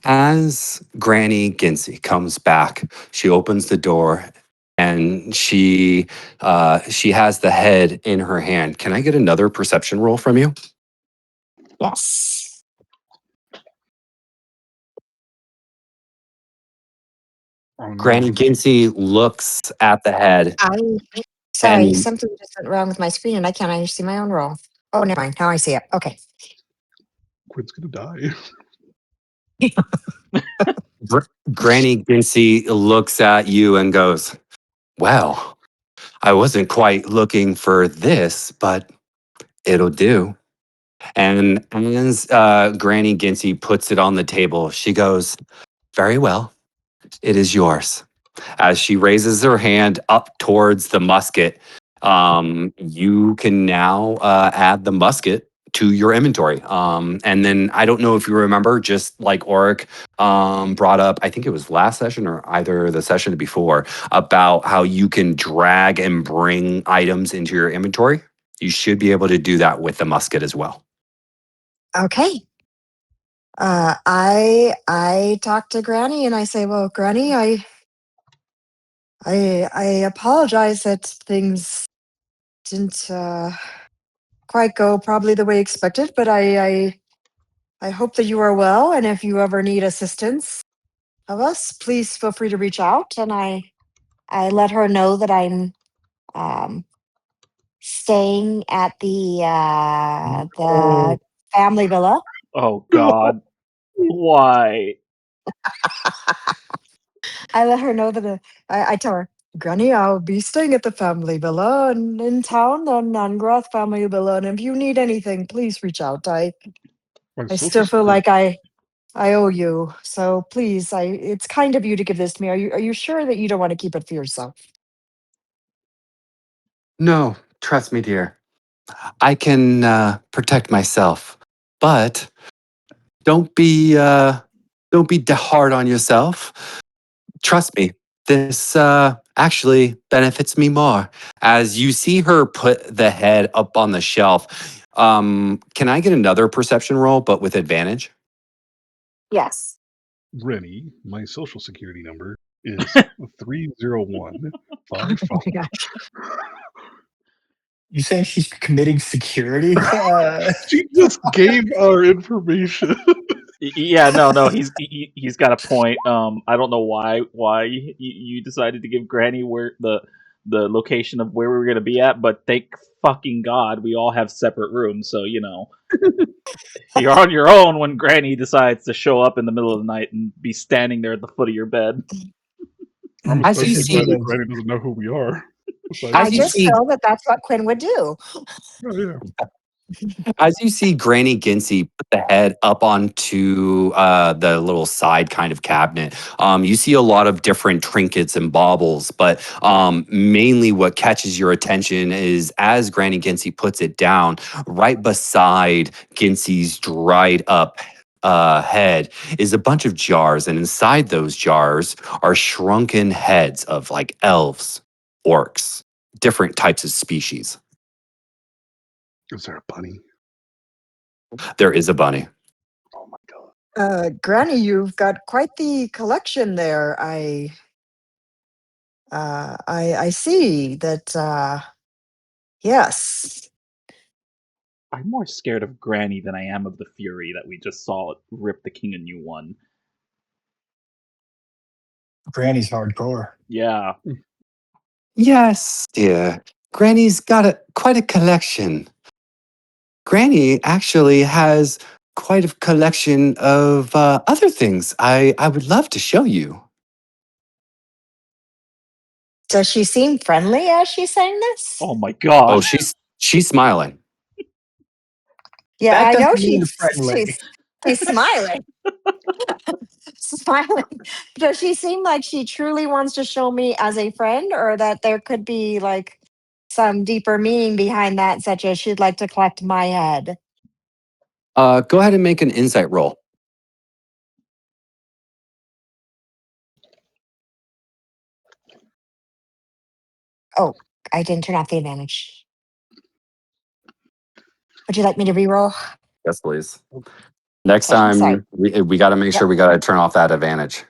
as Granny Ginsey comes back, she opens the door and she has the head in her hand. Can I get another perception roll from you? Yes. Oh Granny no. Ginsey looks at the head Sorry, and something just went wrong with my screen and I can't even see my own roll. Oh, never mind. Now I see it. Okay. Quid's gonna die. Granny Ginsey looks at you and goes, "Well, I wasn't quite looking for this, but it'll do." And as Granny Ginsey puts it on the table, she goes, "Very well, it is yours." As she raises her hand up towards the musket, you can now add the musket to your inventory. And then I don't know if you remember, just like Oric brought up, I think it was last session or either the session before, about how you can drag and bring items into your inventory. You should be able to do that with the musket as well. Okay. I talk to Granny and I say, "Well, Granny, I apologize that things didn't quite go probably the way expected, but I hope that you are well, and if you ever need assistance of us, please feel free to reach out." And I let her know that I'm um, staying at Oh, the family villa. Oh God, why? I let her know that I tell her, "Granny, I'll be staying at the family villa in town, the Nangroth family villa, and if you need anything, please reach out. my I social still feel security. like I owe you, so please, it's kind of you to give this to me. Are you sure that you don't want to keep it for yourself?" No, trust me, dear. I can protect myself, but don't be hard on yourself. Trust me, this actually benefits me more. As you see her put the head up on the shelf, can I get another perception roll, but with advantage? Yes. Rennie, my social security number is 30155. Oh my gosh. You saying she's committing security? She just gave our information. Yeah, no, he's got a point. I don't know why you decided to give Granny where the location of where we were gonna be at, but thank fucking God we all have separate rooms, so you're on your own when Granny decides to show up in the middle of the night and be standing there at the foot of your bed. I'm As you especially glad see, that Granny doesn't know who we are. Besides I as you me. just see feel that that's what Quinn would do. Oh, yeah. As you see Granny Ginsey put the head up onto the little side kind of cabinet, you see a lot of different trinkets and baubles, but mainly what catches your attention is as Granny Ginsey puts it down, right beside Ginsey's dried up head is a bunch of jars, and inside those jars are shrunken heads of like elves, orcs, different types of species. Is there a bunny? There is a bunny. Oh my god. Granny, you've got quite the collection there. I see that. Yes. I'm more scared of Granny than I am of the Fury that we just saw rip the King a new one. Granny's hardcore. Yeah. Yes, dear. Granny's got quite a collection. Granny actually has quite a collection of other things I would love to show you. Does she seem friendly as she's saying this? Oh my Oh, god. she's smiling. Yeah, That I know doesn't mean friendly. she's smiling. Smiling. Does she seem like she truly wants to show me as a friend, or that there could be like some deeper meaning behind that, such as she'd like to collect my head? Go ahead and make an insight roll. Oh, I didn't turn off the advantage. Would you like me to reroll? Yes, please. Next Okay, sorry. time we got to make Yeah, sure we got to turn off that advantage.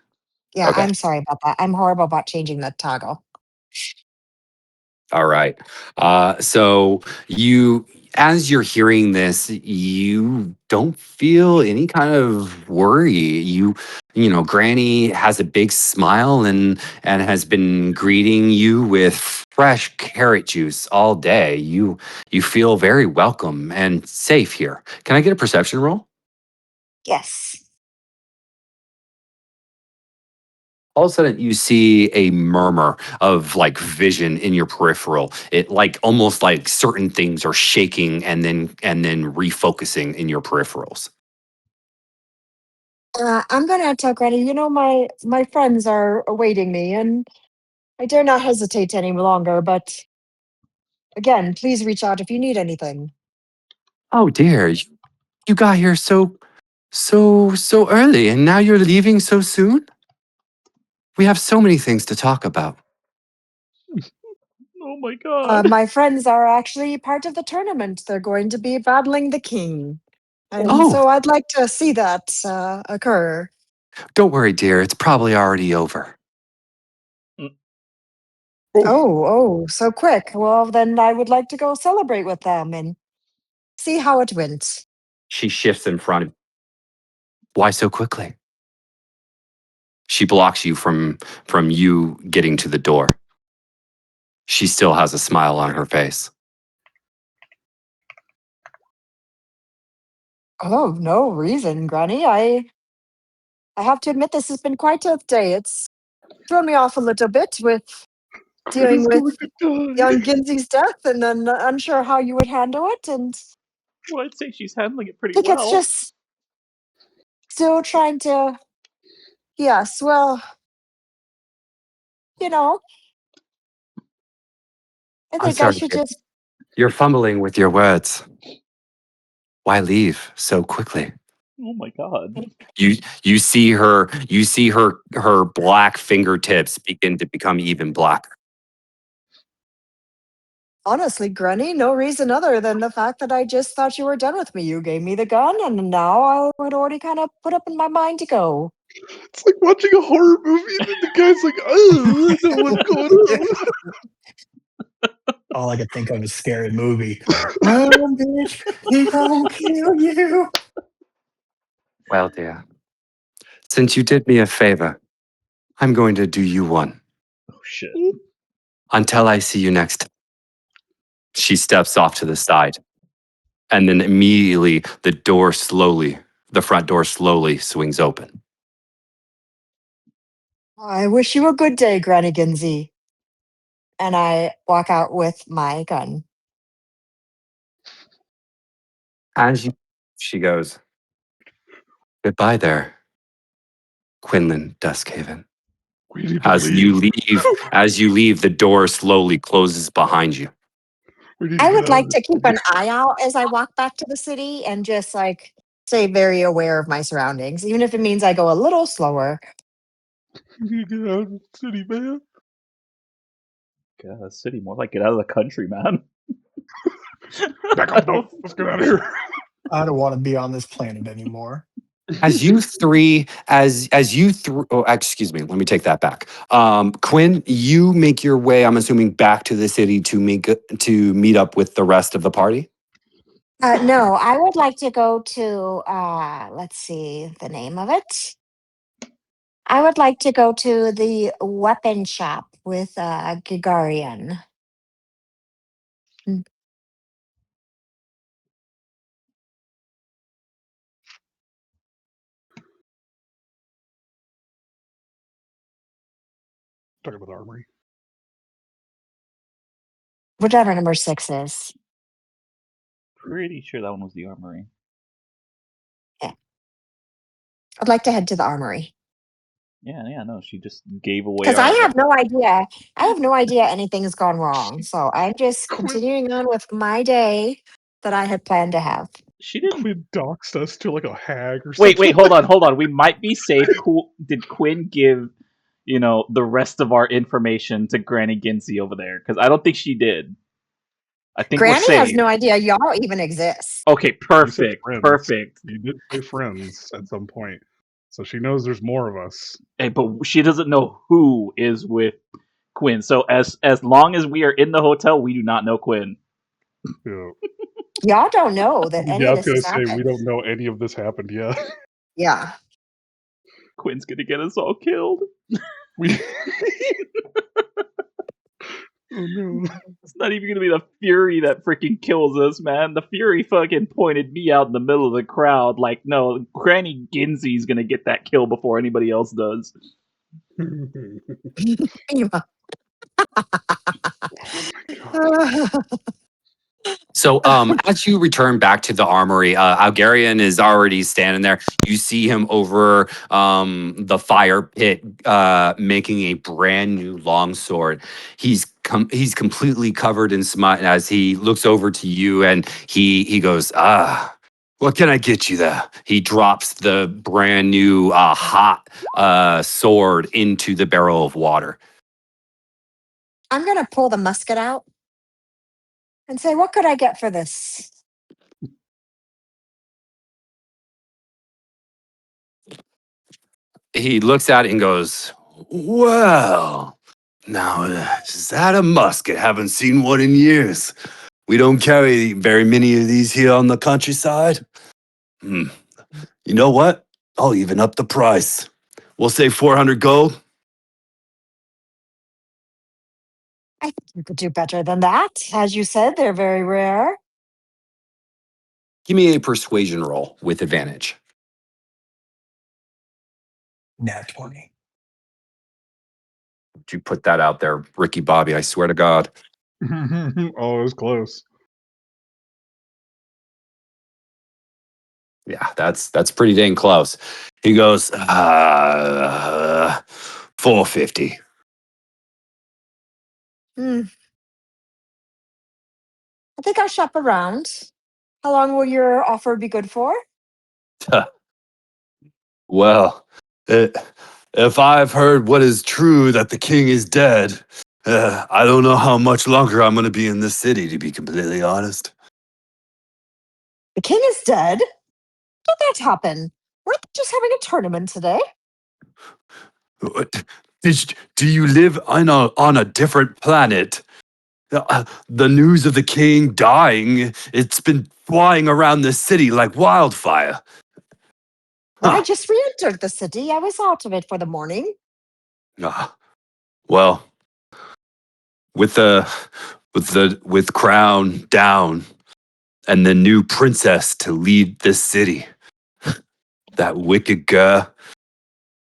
yeah, Okay. I'm sorry about that. I'm horrible about changing the toggle. All right. So as you're hearing this, you don't feel any kind of worry. Granny has a big smile and has been greeting you with fresh carrot juice all day. You feel very welcome and safe here. Can I get a perception roll? Yes. All of a sudden you see a murmur of like vision in your peripheral. It like almost like certain things are shaking and then refocusing in your peripherals. I'm gonna tell Granny, my friends are awaiting me, and I dare not hesitate any longer, but again, please reach out if you need anything. Oh dear, you got here so early and now you're leaving so soon? We have so many things to talk about. Oh my god. My friends are actually part of the tournament. They're going to be battling the king. And Oh, so I'd like to see that occur. don't worry, dear. It's probably already over. Mm. Oh, Oh, so quick. Well, then I would like to go celebrate with them and see how it went. She shifts in front of. Why so quickly? She blocks you from you getting to the door. She still has a smile on her face. Oh, no reason, Granny. I have to admit this has been quite a day. It's thrown me off a little bit with Quinn dealing is with going to die. young Ginsey's death and then unsure how you would handle it. And Well, I'd say she's handling it pretty I think it's well. just still trying to, yes, well, you know, I I'm think I sorry, should kid. just. You're fumbling with your words. Why leave so quickly? Oh my god. You see her black fingertips begin to become even blacker. Honestly, Granny, no reason other than the fact that I just thought you were done with me. You gave me the gun, and now I would already kind of put up in my mind to go. It's like watching a horror movie, and then the guy's like, "Oh, I know what's going on." All I could think of is Scary Movie. Run, bitch! He gonna kill you. Well, dear, since you did me a favor, I'm going to do you one. Oh shit. Until I see you next. She steps off to the side. And then immediately the front door slowly swings open. I wish you a good day, Granny Ginsey. And I walk out with my gun. She goes, goodbye there, Quinlan Duskhaven. We need to As leave. you leave, the door slowly closes behind you. We need to I get would out like of to keep this. an eye out as I walk back to the city and just like stay very aware of my surroundings, even if it means I go a little slower. We need to get out of the city, man. Get out of the city, more like get out of the country, man. Back up, no. Let's get out of here. I don't want to be on this planet anymore. As you oh, excuse me, let me take that back. Quinn, you make your way, I'm assuming, back to the city to meet up with the rest of the party. No, I would like to go to, let's see the name of it. I would like to go to the weapon shop with Gigarian. Mm. Talking about the armory. Whatever number 6 is. Pretty sure that one was the armory. Yeah. I'd like to head to the armory. Yeah, no, she just gave away Because I our. have no idea. I have no idea anything's gone wrong. So I'm just Quinn, continuing on with my day that I had planned to have. She didn't. Quinn doxed us to like a hag or Wait, something. hold on. We might be safe. Cool. Did Quinn give, the rest of our information to Granny Ginsey over there? Because I don't think she did. I think we're Granny has safe. no idea y'all even exist. Okay, You said perfect. friends. Perfect. You did say friends at some point. So she knows there's more of us. Hey, but she doesn't know who is with Quinn. So as long as we are in the hotel, we do not know Quinn. Yeah. Y'all don't know that any Yeah, I of was this gonna has say we happened. don't know any of this happened yet. Yeah. Quinn's gonna get us all killed. We Oh no. It's not even gonna be the Fury that freaking kills us, man. The Fury fucking pointed me out in the middle of the crowd. Like, no, Granny Ginsey's gonna get that kill before anybody else does. So, as you return back to the armory, Algarian is already standing there. You see him over the fire pit, making a brand new longsword. He's completely covered in smut as he looks over to you, and he goes, "Ah, what can I get you there?" He drops the brand new hot sword into the barrel of water. I'm going to pull the musket out and say, what could I get for this? He looks at it and goes, "Well, now is that a musket? Haven't seen one in years. We don't carry very many of these here on the countryside. Hmm. You know what? I'll even up the price. We'll say 400 gold." I think you could do better than that. As you said, they're very rare. Give me a persuasion roll with advantage. Nat 20. Would you put that out there, Ricky Bobby? I swear to God. Oh, it was close. Yeah, that's pretty dang close. He goes, 450. Hmm. I think I'll shop around. How long will your offer be good for? Well, eh, if I've heard what is true that the king is dead, I don't know how much longer I'm going to be in this city, to be completely honest. The king is dead? How did that happen? Weren't they just having a tournament today? What? Do you live on a different planet? The news of the king dying, it's been flying around the city like wildfire. Well, I Huh. just re entered the city. I was out of it for the morning. Ah, well, with the with crown down and the new princess to lead this city, that wicked girl,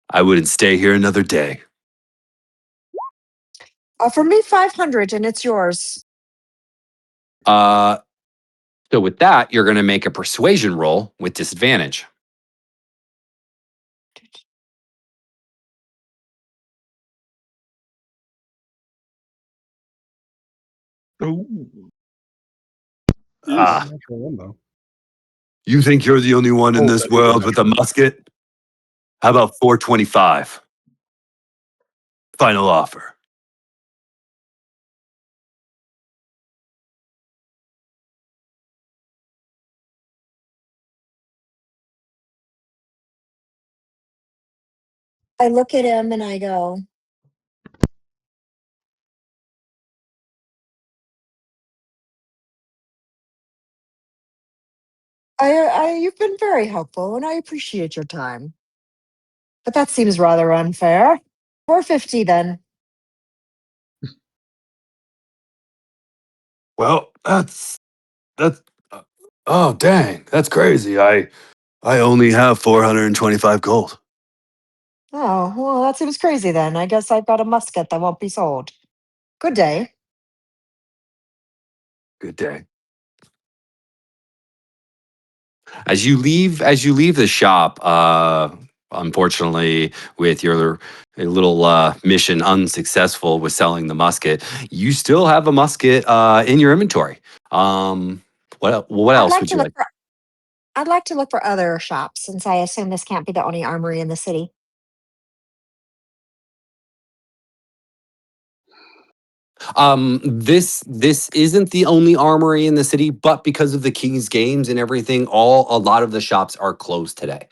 I wouldn't stay here another day. Offer me 500 and it's yours. Uh, so with that, you're going to make a persuasion roll with disadvantage. Oh, Ah, natural one though. you think you're the only one in Oh, this that is a world with a natural one. musket? How about 425? Final offer. I look at him and I go, you've been very helpful and I appreciate your time. But that seems rather unfair. 450 then. Well, that's oh dang, that's crazy. I only have 425 gold. Oh, well, that seems crazy then. I guess I've got a musket that won't be sold. Good day. Good day. As you leave the shop, unfortunately, with your little mission unsuccessful with selling the musket, you still have a musket in your inventory. What I'd else like would to you look like? for I'd like to look for other shops since I assume this can't be the only armory in the city. This isn't the only armory in the city, but because of the King's Games and everything, a lot of the shops are closed today.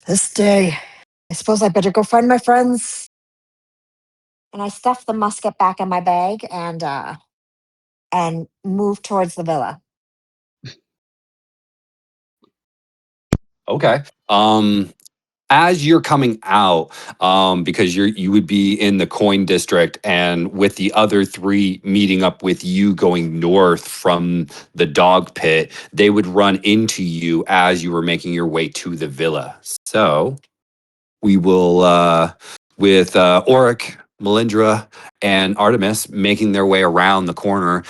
This day. I suppose I better go find my friends. And I stuff the musket back in my bag and move towards the villa. Okay. As you're coming out, because you would be in the coin district, and with the other three meeting up with you going north from the dog pit, they would run into you as you were making your way to the villa. So we will, with Oric, Melindra, and Artemis making their way around the corner,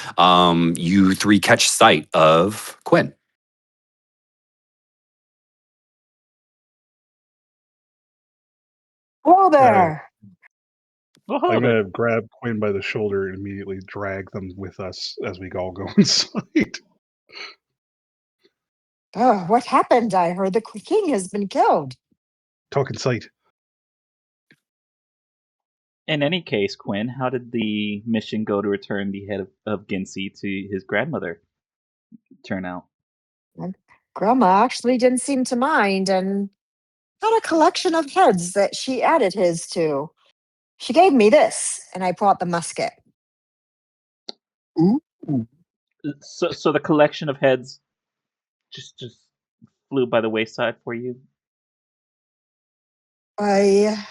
you three catch sight of Quinn. Hello Uh, there. Oh, I'm there. gonna grab Quinn by the shoulder and immediately drag them with us as we all go inside. Oh, what happened? I heard the king has been killed. Talking sight. In any case, Quinn, how did the mission go to return the head of Ginsey to his grandmother turn out? And Grandma actually didn't seem to mind and had a collection of heads that she added his to. She gave me this, and I brought the musket. Ooh. So the collection of heads just flew by the wayside for you. I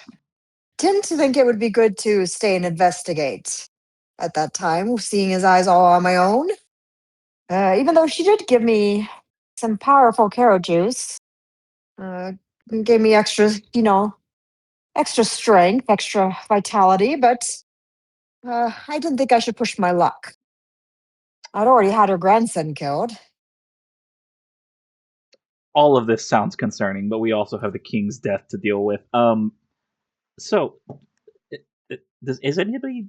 didn't think it would be good to stay and investigate at that time, seeing his eyes all on my own. Even though she did give me some powerful carrot juice, uh, gave me extra, extra strength, extra vitality, but I didn't think I should push my luck. I'd already had her grandson killed. All of this sounds concerning, but we also have the king's death to deal with. So, is anybody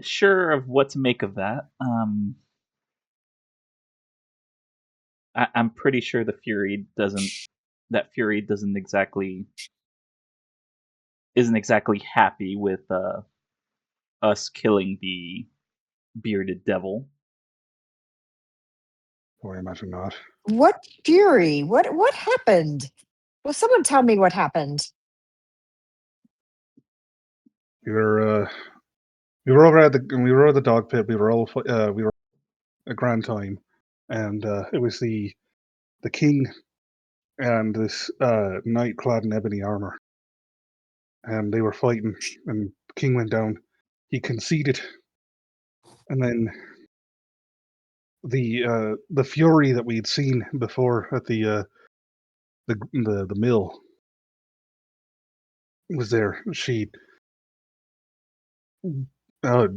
sure of what to make of that. I'm pretty sure that Fury isn't exactly happy with us killing the bearded devil. Oh, I imagine not. What fury? What happened? Well, someone tell me what happened. We were over at the dog pit. We were a grand time, and it was the king and this knight clad in ebony armor, and they were fighting, and the king went down. He conceded, and then the fury that we'd seen before at the mill was there. She uh,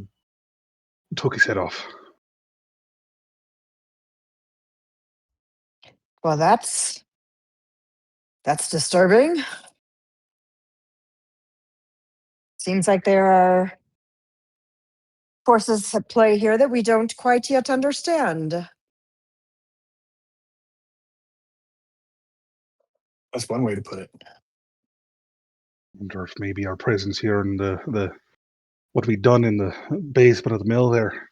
took his head off. Well, that's disturbing. Seems like there are forces at play here that we don't quite yet understand. That's one way to put it. I wonder if maybe our presence here and the what we'd done in the basement of the mill there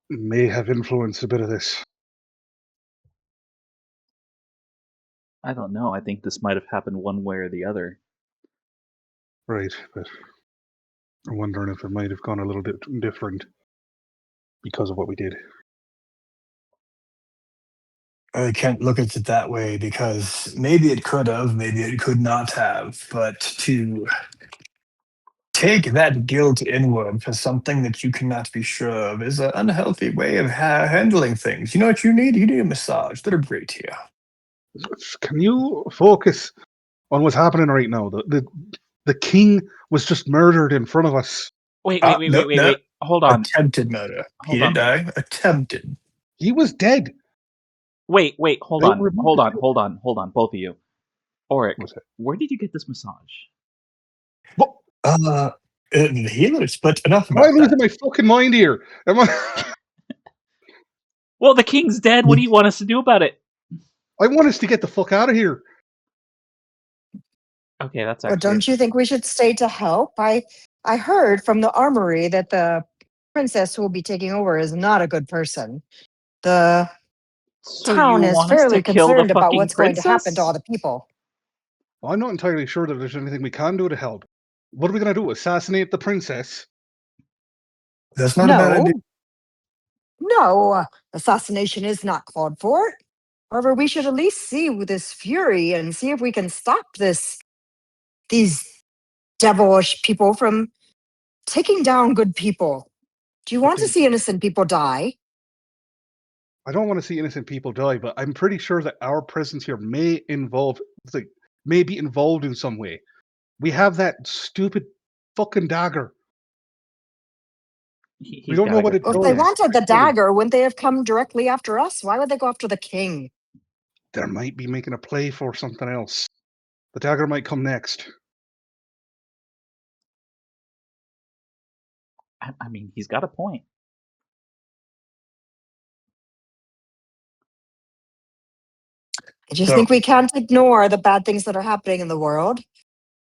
may have influenced a bit of this. I don't know. I think this might have happened one way or the other. Right, but I'm wondering if it might have gone a little bit different because of what we did. I can't look at it that way because maybe it could have, maybe it could not have. But to take that guilt inward for something that you cannot be sure of is an unhealthy way of handling things. You know what you need? You need a massage. They're great here. Can you focus on what's happening right now? The king was just murdered in front of us. Wait. No. Hold on. Attempted murder. He Hold on. didn't die. Attempted. He was dead. Wait. Hold They on. removed Hold on, both of you. Auric, What's that? where did you get this massage? What? The healers, but enough Am I about losing that. my fucking mind here? Am I? Well, the king's dead. What do you want us to do about it? I want us to get the fuck out of here. Okay, that's But actually. don't you think we should stay to help? I heard from the armory that the princess who will be taking over is not a good person. The So town you is want us fairly to kill the concerned about fucking what's going to happen to all princess? the people. Well, I'm not entirely sure that there's anything we can do to help. What are we going to do? Assassinate the princess? That's not a bad idea. No, assassination is not called for. However, we should at least see this fury and see if we can stop these devilish people from taking down good people. Do you want to see innocent people die? I don't want to see innocent people die, but I'm pretty sure that our presence here may be involved in some way. We have that stupid fucking dagger. We don't know what it Well, if does. they wanted the dagger, wouldn't they have come directly after us? Why would they go after the king? There might be making a play for something else. The dagger might come next. I mean, he's got a point. I just So- think we can't ignore the bad things that are happening in the world.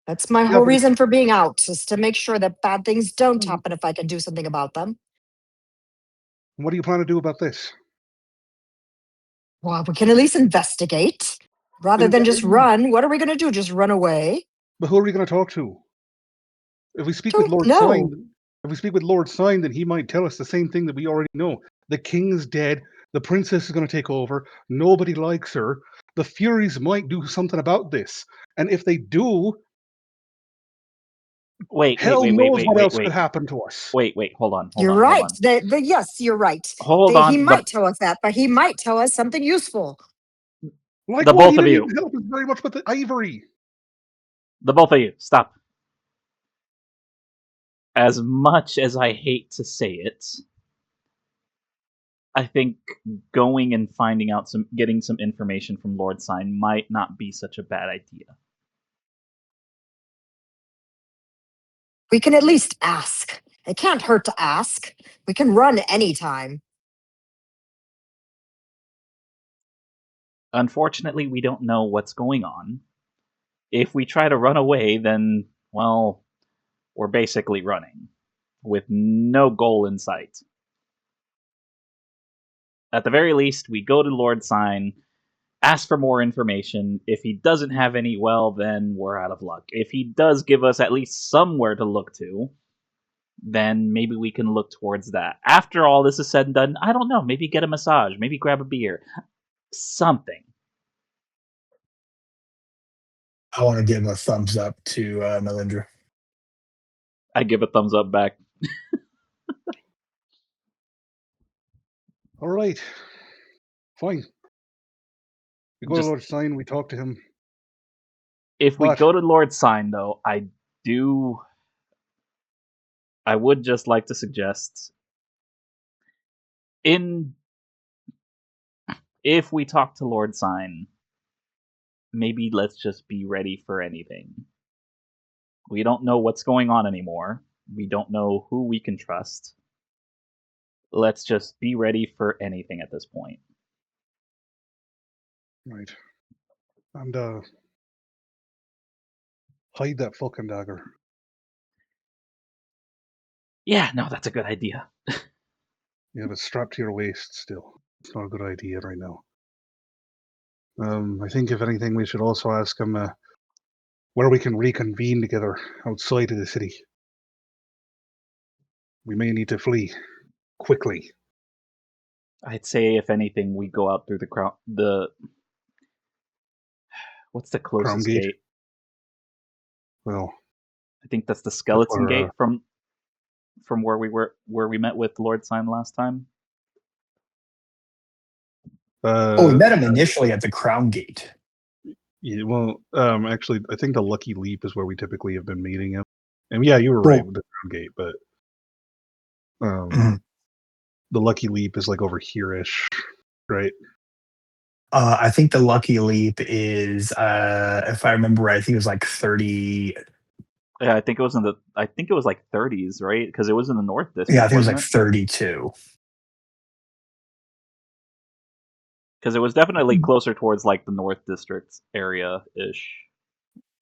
That's my whole but- reason for being out, is to make sure that bad things don't happen if I can do something about them. What do you plan to do about this? Well, we can at least investigate rather than just run. What are we going to do? Just run away? But who are we going to talk to? If we speak with Don't Lord know. Sign, then he might tell us the same thing that we already know. The king's dead. The princess is going to take over. Nobody likes her. The Furies might do something about this. And if they do, hell knows what else could happen to us. Wait, hold on. You're right. Yes, you're right. Hold on. He might tell us that, but he might tell us something useful. Like The what? both He of didn't you. even help us very much with the ivory. The both of you, stop. As much as I hate to say it, I think going and getting some information from Lord Sign might not be such a bad idea. We can at least ask. It can't hurt to ask. We can run anytime. Unfortunately, we don't know what's going on. If we try to run away, then, well, we're basically running with no goal in sight. At the very least, we go to Lord Sign, ask for more information. If he doesn't have any, well, then we're out of luck. If he does give us at least somewhere to look to, then maybe we can look towards that. After all this is said and done, I don't know, maybe get a massage, maybe grab a beer. Something. I want to give a thumbs up to Melindra. I give a thumbs up back. All right. Fine. We go Just- to Lord Sign, we talk to him. If we But- go to Lord Sign, though, I would just like to suggest, if we talk to Lord Sign, maybe let's just be ready for anything. We don't know what's going on anymore. We don't know who we can trust. Let's just be ready for anything at this point. Right. And hide that fucking dagger. Yeah, no, that's a good idea. You have it strapped to your waist still. It's not a good idea right now. I think if anything, we should also ask him where we can reconvene together outside of the city. We may need to flee quickly. I'd say, if anything, we go out through what's the closest Gate? gate? Well, I think that's the Skeleton where, Gate from where we met with Lord Sign last time. We met him initially at the Crown Gate. Yeah, well, actually, I think the Lucky Leap is where we typically have been meeting him. And yeah, you were right with the Crown Gate, but the Lucky Leap is like over here-ish, right? I think the Lucky Leap is, if I remember right, I think it was like 30. Yeah, I think it was like 30s, right? Because it was in the North District. Yeah, I think it was like wasn't 32. Because it was definitely closer towards like the North District area-ish.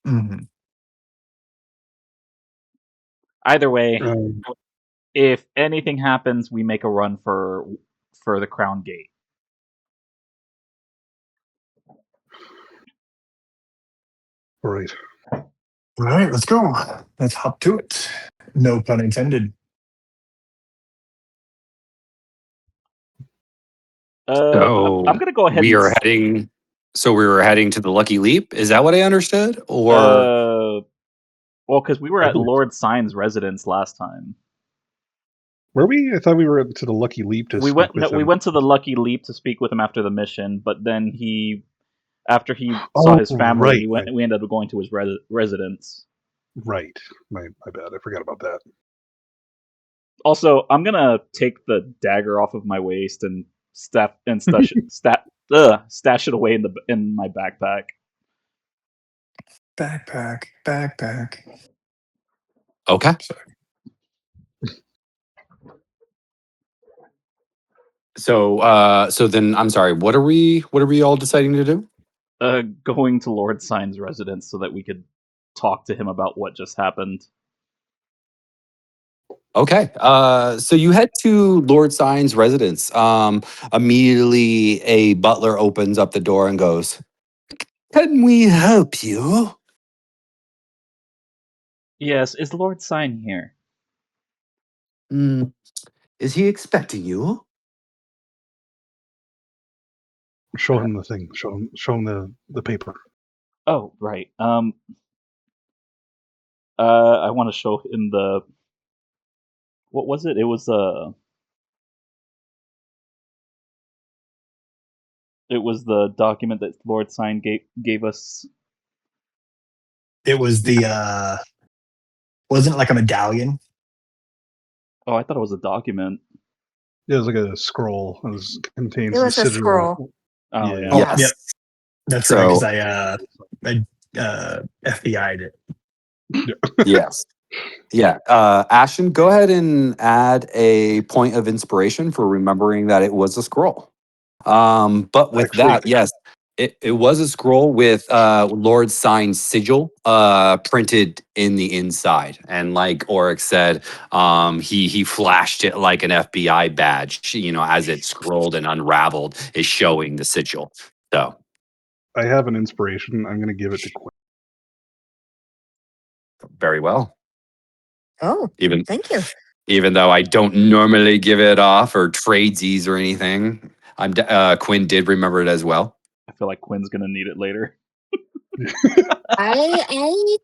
Mm-hmm. Either way, if anything happens, we make a run for the Crown Gate. All right. All right, let's go. Let's hop to it. No pun intended. So I'm gonna go ahead. we are heading. So we were heading to the Lucky Leap. Is that what I understood? Or well, because we were I at believe Lord Sign's residence last time. Were we? I thought we were to the Lucky Leap to We speak went. with No, him. we went to the Lucky Leap to speak with him after the mission, but then after he saw his family, right. we ended up going to his residence. Right. My bad. I forgot about that. Also, I'm gonna take the dagger off of my waist and stash it away in my backpack. Backpack. okay. Sorry. So then I'm sorry. What are we all deciding to do? Going to Lord Sign's residence so that we could talk to him about what just happened. Okay. So you head to Lord Sign's residence. Immediately a butler opens up the door and goes, "Can we help you?" Yes, is Lord Sign here? Is he expecting you? Show him the thing. Show him the paper. Oh, right. I want to show him the. What was it? It was It was the document that Lord Sign gave us. It was the wasn't it like a medallion? Oh, I thought it was a document. It was like a scroll. Contains It was the a sigil. scroll. Oh, Yeah. yeah. Yep. Yes. That's So- right, because I FBI'd it. Yes. Yeah, Ashton, go ahead and add a point of inspiration for remembering that it was a scroll. But with Actually, that, yes, it was a scroll with Lord Sign's sigil printed in the inside. And like Oryx said, he flashed it like an FBI badge, as it scrolled and unraveled, is showing the sigil. So I have an inspiration. I'm going to give it to Quinn. very well. Oh, Even thank you. even though I don't normally give it off or tradesies or anything, Quinn did remember it as well. I feel like Quinn's gonna need it later. I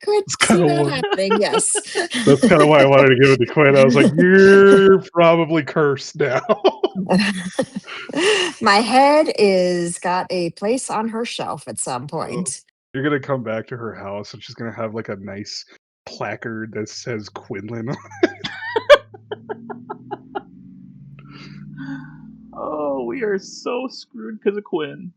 could It's see kinda that what- happening. Yes. That's kind of why I wanted to give it to Quinn. I was like, you're probably cursed now. My head is got a place on her shelf at some Oh. point. You're going to come back to her house and she's going to have like a nice placard that says Quinlan. Oh, we are so screwed because of Quinn.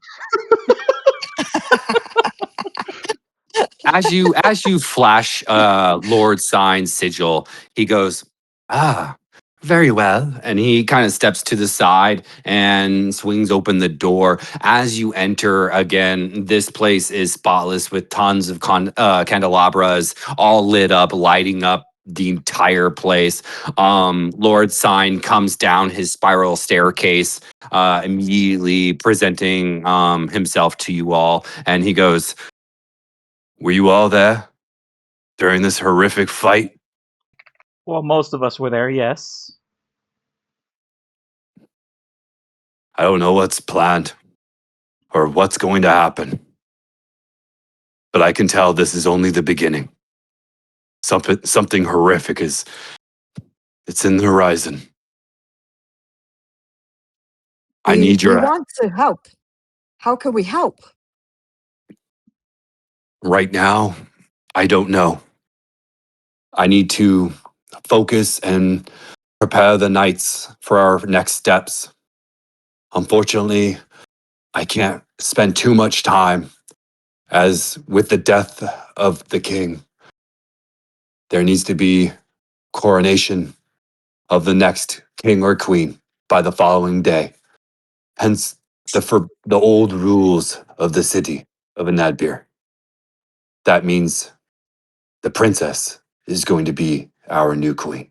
As you flash Lord Sign's sigil, he goes, "Ah, very well." And he kind of steps to the side and swings open the door. As you enter, again, this place is spotless with tons of candelabras all lit up, lighting up the entire place. Lord Sign comes down his spiral staircase, immediately presenting himself to you all, and he goes, "Were you all there during this horrific fight?" Well, most of us were there, yes. "I don't know what's planned or what's going to happen, but I can tell this is only the beginning. Something horrific it's in the horizon. I We need we your want to help. How can we help? right now. I don't know. I need to focus and prepare the knights for our next steps. Unfortunately, I can't spend too much time, as with the death of the king, there needs to be coronation of the next king or queen by the following day. Hence the old rules of the city of Anadbir. That means the princess is going to be our new queen.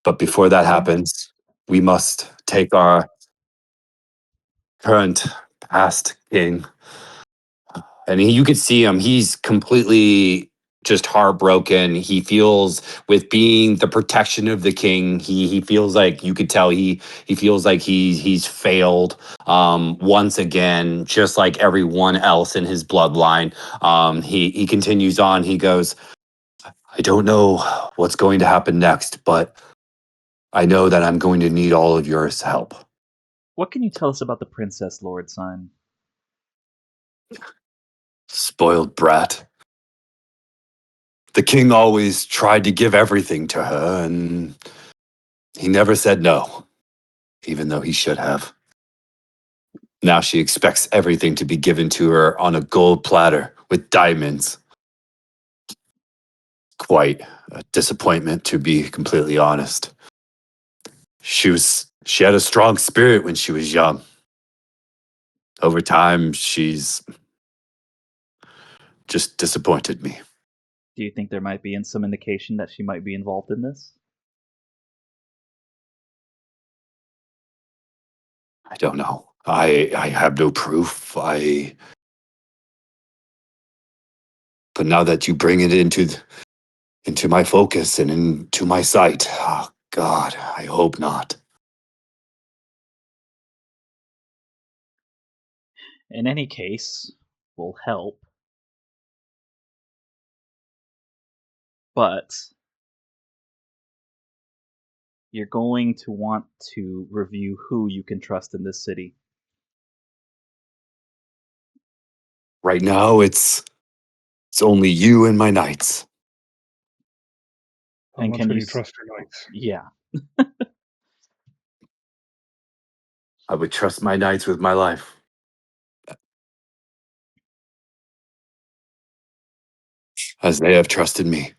But before that happens, we must take our current past king, and you could see him. He's completely just heartbroken. He feels, with being the protection of the king, he feels like, you could tell, he feels like he's failed once again, just like everyone else in his bloodline. He continues on. He goes, "I don't know what's going to happen next, but I know that I'm going to need all of your help." What can you tell us about the Princess Lord Sign? Spoiled brat. The king always tried to give everything to her, and he never said no, even though he should have. Now she expects everything to be given to her on a gold platter with diamonds. Quite a disappointment, to be completely honest. She had a strong spirit when she was young. Over time, she's just disappointed me. Do you think there might be some indication that she might be involved in this? I don't know. I have no proof. But now that you bring it into my focus and into my sight, oh God, I hope not. In any case, will help. But you're going to want to review who you can trust in this city. Right now, it's only you and my knights. How And much can can you you trust your knights? Yeah. I would trust my knights with my life. as they have trusted me.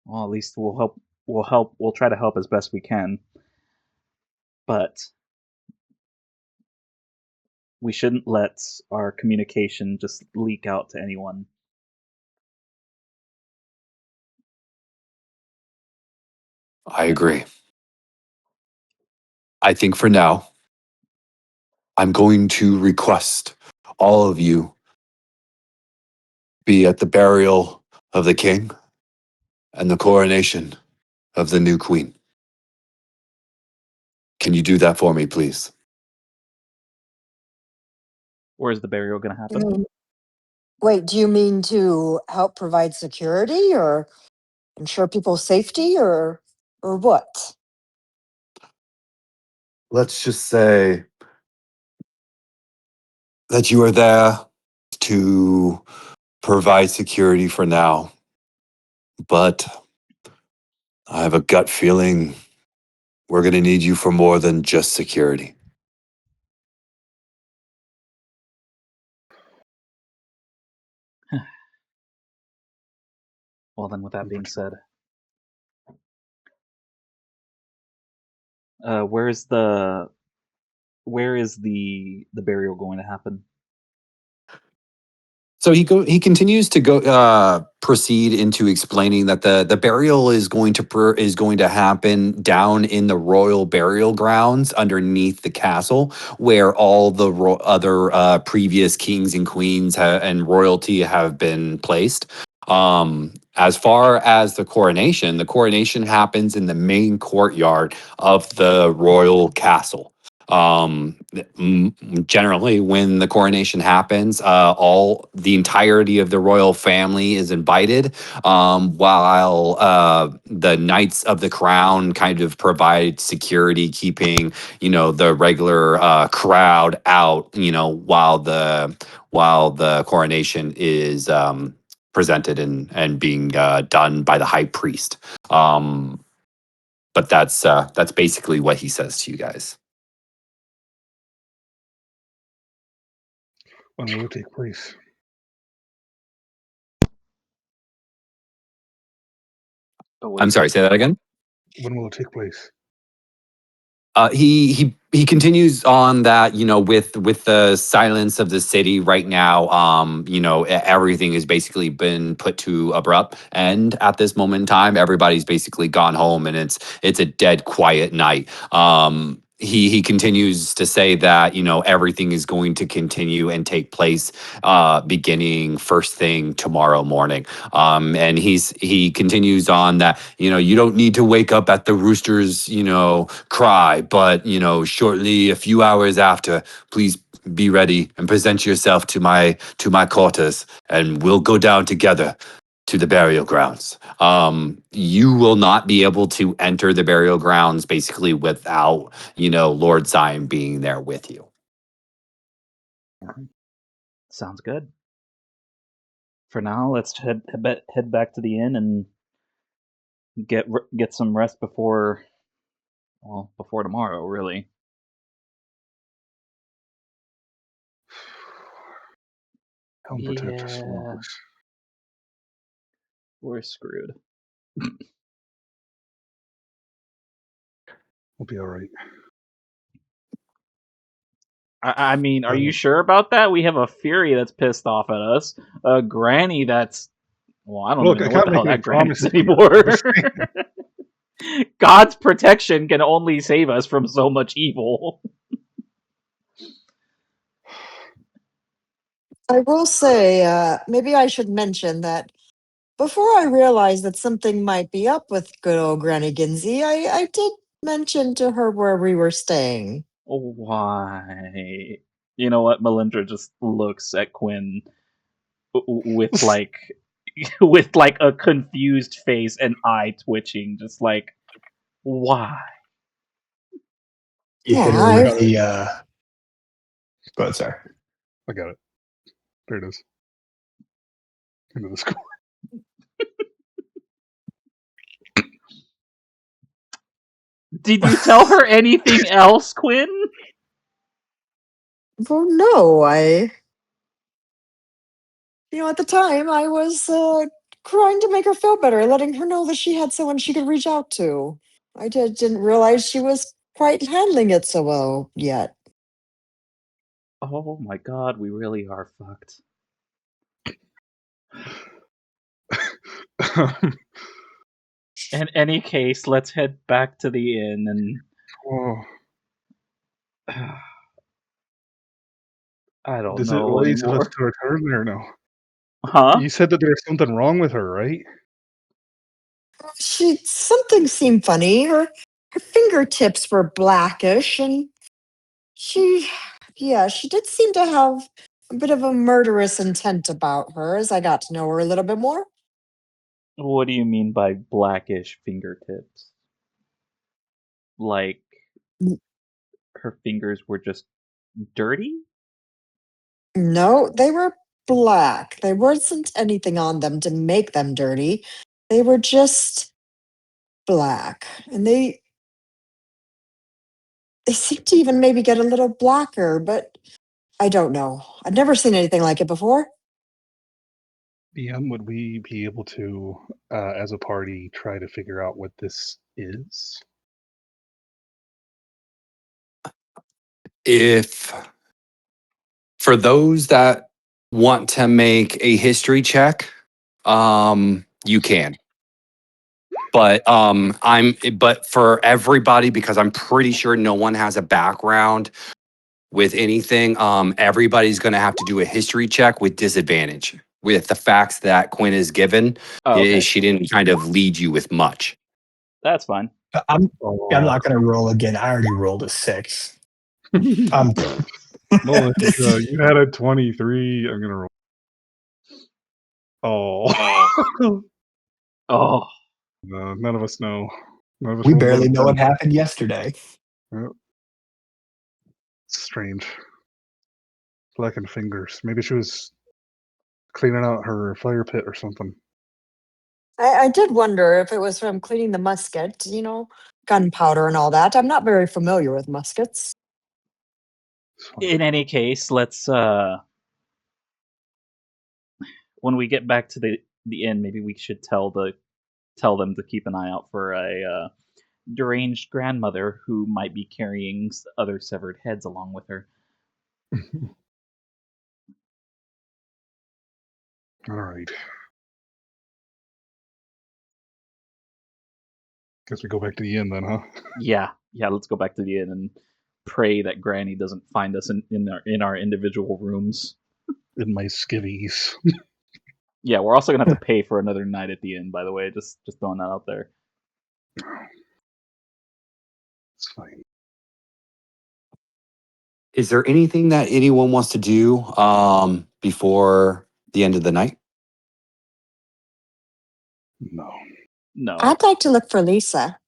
Well, at least we'll help. We'll help. We'll try to help as best we can. But we shouldn't let our communication just leak out to anyone. I agree. I think for now, I'm going to request all of you be at the burial of the king and the coronation of the new queen. Can you do that for me, please? Where's the burial going to You happen? mean- Wait, do you mean to help provide security or ensure people's safety or what? Let's just say that you are there to provide security for now, but I have a gut feeling we're going to need you for more than just security. Well, then, with that being said, where is the burial going to happen? So he continues to go proceed into explaining that the burial is going to happen down in the royal burial grounds underneath the castle, where all the other previous kings and queens and royalty have been placed. As far as the coronation happens in the main courtyard of the royal castle. Generally, when the coronation happens, all the entirety of the royal family is invited, while the Knights of the Crown kind of provide security, keeping the regular crowd out, while the coronation is presented and being done by the high priest. But that's basically what he says to you guys. When will it take place? Oh, I'm sorry, say that again. When will it take place? He continues on that, with the silence of the city right now. Everything has basically been put to abrupt end at this moment in time. Everybody's basically gone home, and it's a dead quiet night. He continues to say that everything is going to continue and take place beginning first thing tomorrow morning. And he continues on that you don't need to wake up at the rooster's cry, but shortly, a few hours after, please be ready and present yourself to my quarters, and we'll go down together to the burial grounds. You will not be able to enter the burial grounds basically without Lord Zion being there with you. sounds good. For now, let's head back to the inn and get some rest before tomorrow. Really. Helm protect us, Yeah, Locus. we're screwed. We'll be all right. I mean, are you sure about that? We have a Fury that's pissed off at us. A Granny that's I don't Look, even I know what can't the make hell any that Granny is promises yet. I'm anymore. just saying. God's protection can only save us from so much evil. I will say, maybe I should mention that before I realized that something might be up with good old Granny Ginsey, I did mention to her where we were staying. Why? You know what? Melindra just looks at Quinn with with like a confused face and eye twitching, just like, why? You Yeah, hit her with the. Go ahead, sorry. I got it. There it is. Into the score. Did you tell her anything else, Quinn? Well, no, at the time I was trying to make her feel better, letting her know that she had someone she could reach out to. I didn't realize she was quite handling it so well yet. Oh my god, we really are fucked. In any case, let's head back to the inn and Oh, I don't is it know wise of us anymore. to return there now? Huh? You said that there's something wrong with her, right? Something seemed funny. Her fingertips were blackish, and she, yeah, she did seem to have a bit of a murderous intent about her as I got to know her a little bit more. What do you mean by blackish fingertips? Like N- her fingers were just dirty? No, they were black. There wasn't anything on them to make them dirty. They were just black. And they seemed to even maybe get a little blacker, but I don't know. I'd never seen anything like it before. Would we be able to, as a party, try to figure out what this is? If for those that want to make a history check, you can. But for everybody, because I'm pretty sure no one has a background with anything, everybody's going to have to do a history check with disadvantage with the facts that Quinn is given. Oh, okay. She didn't kind of lead you with much. That's fine. I'm Oh, not going to roll again. I already rolled a 6. no, This you had a 23. I'm gonna roll. Oh, Oh, no, none of us know. None of us we rolled above barely a know 10. what happened yesterday. Yep. Strange. Blackened fingers. Maybe she was cleaning out her fire pit or something. I did wonder if it was from cleaning the musket, gunpowder and all that. I'm not very familiar with muskets. It's fine. in any case, let's when we get back to the inn, maybe we should tell them to keep an eye out for a deranged grandmother who might be carrying other severed heads along with her. All right. Guess we go back to the inn then, huh? Yeah, let's go back to the inn and pray that Granny doesn't find us in our individual rooms. In my skivvies. Yeah, we're also gonna have to pay for another night at the inn. By the way, just throwing that out there. It's fine. Is there anything that anyone wants to do before the end of the night? No. No, I'd like to look for Lisa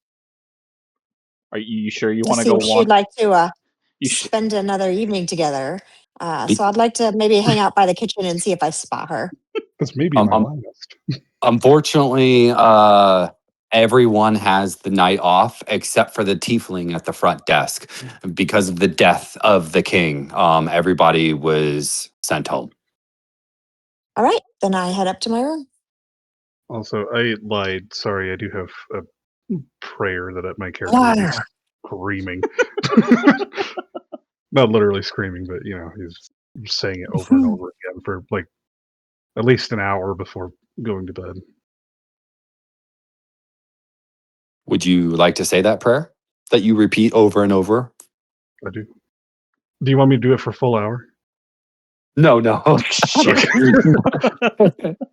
are you sure you to want to see go if she'd walk? like to You sh- spend another evening together. Be- So I'd like to maybe hang out by the kitchen and see if I spot her. This may be Um, my um, last. Unfortunately, everyone has the night off except for the tiefling at the front desk because of the death of the king. Everybody was sent home. All right, then I head up to my room. Also, I lied. Sorry, I do have a prayer that my character will be Ah, screaming. Not literally screaming, but he's saying it over and over again for like at least an hour before going to bed. Would you like to say that prayer that you repeat over and over? I do. Do you want me to do it for a full hour? No, no. Okay.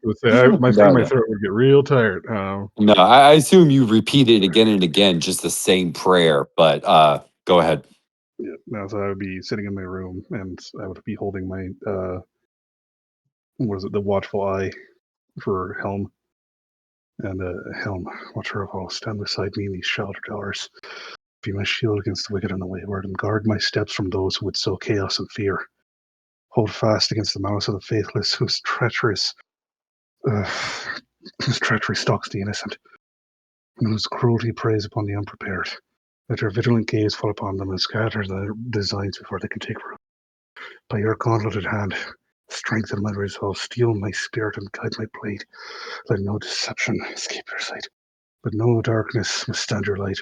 Let's say I think No, my no. throat would get real tired. No, I assume you repeat it again and again, just the same prayer, but go ahead. Yeah. No, so I would be sitting in my room and I would be holding my what is it, the watchful eye for Helm. And Helm, watcher of all, stand beside me in these sheltered hours. Be my shield against the wicked and the wayward, and guard my steps from those who would sow chaos and fear. Hold fast against the malice of the faithless, whose treachery stalks the innocent, and whose cruelty preys upon the unprepared. Let your vigilant gaze fall upon them and scatter their designs before they can take root. By your gauntleted hand, strengthen my resolve, steel my spirit, and guide my blade. Let no deception escape your sight, but no darkness withstand your light.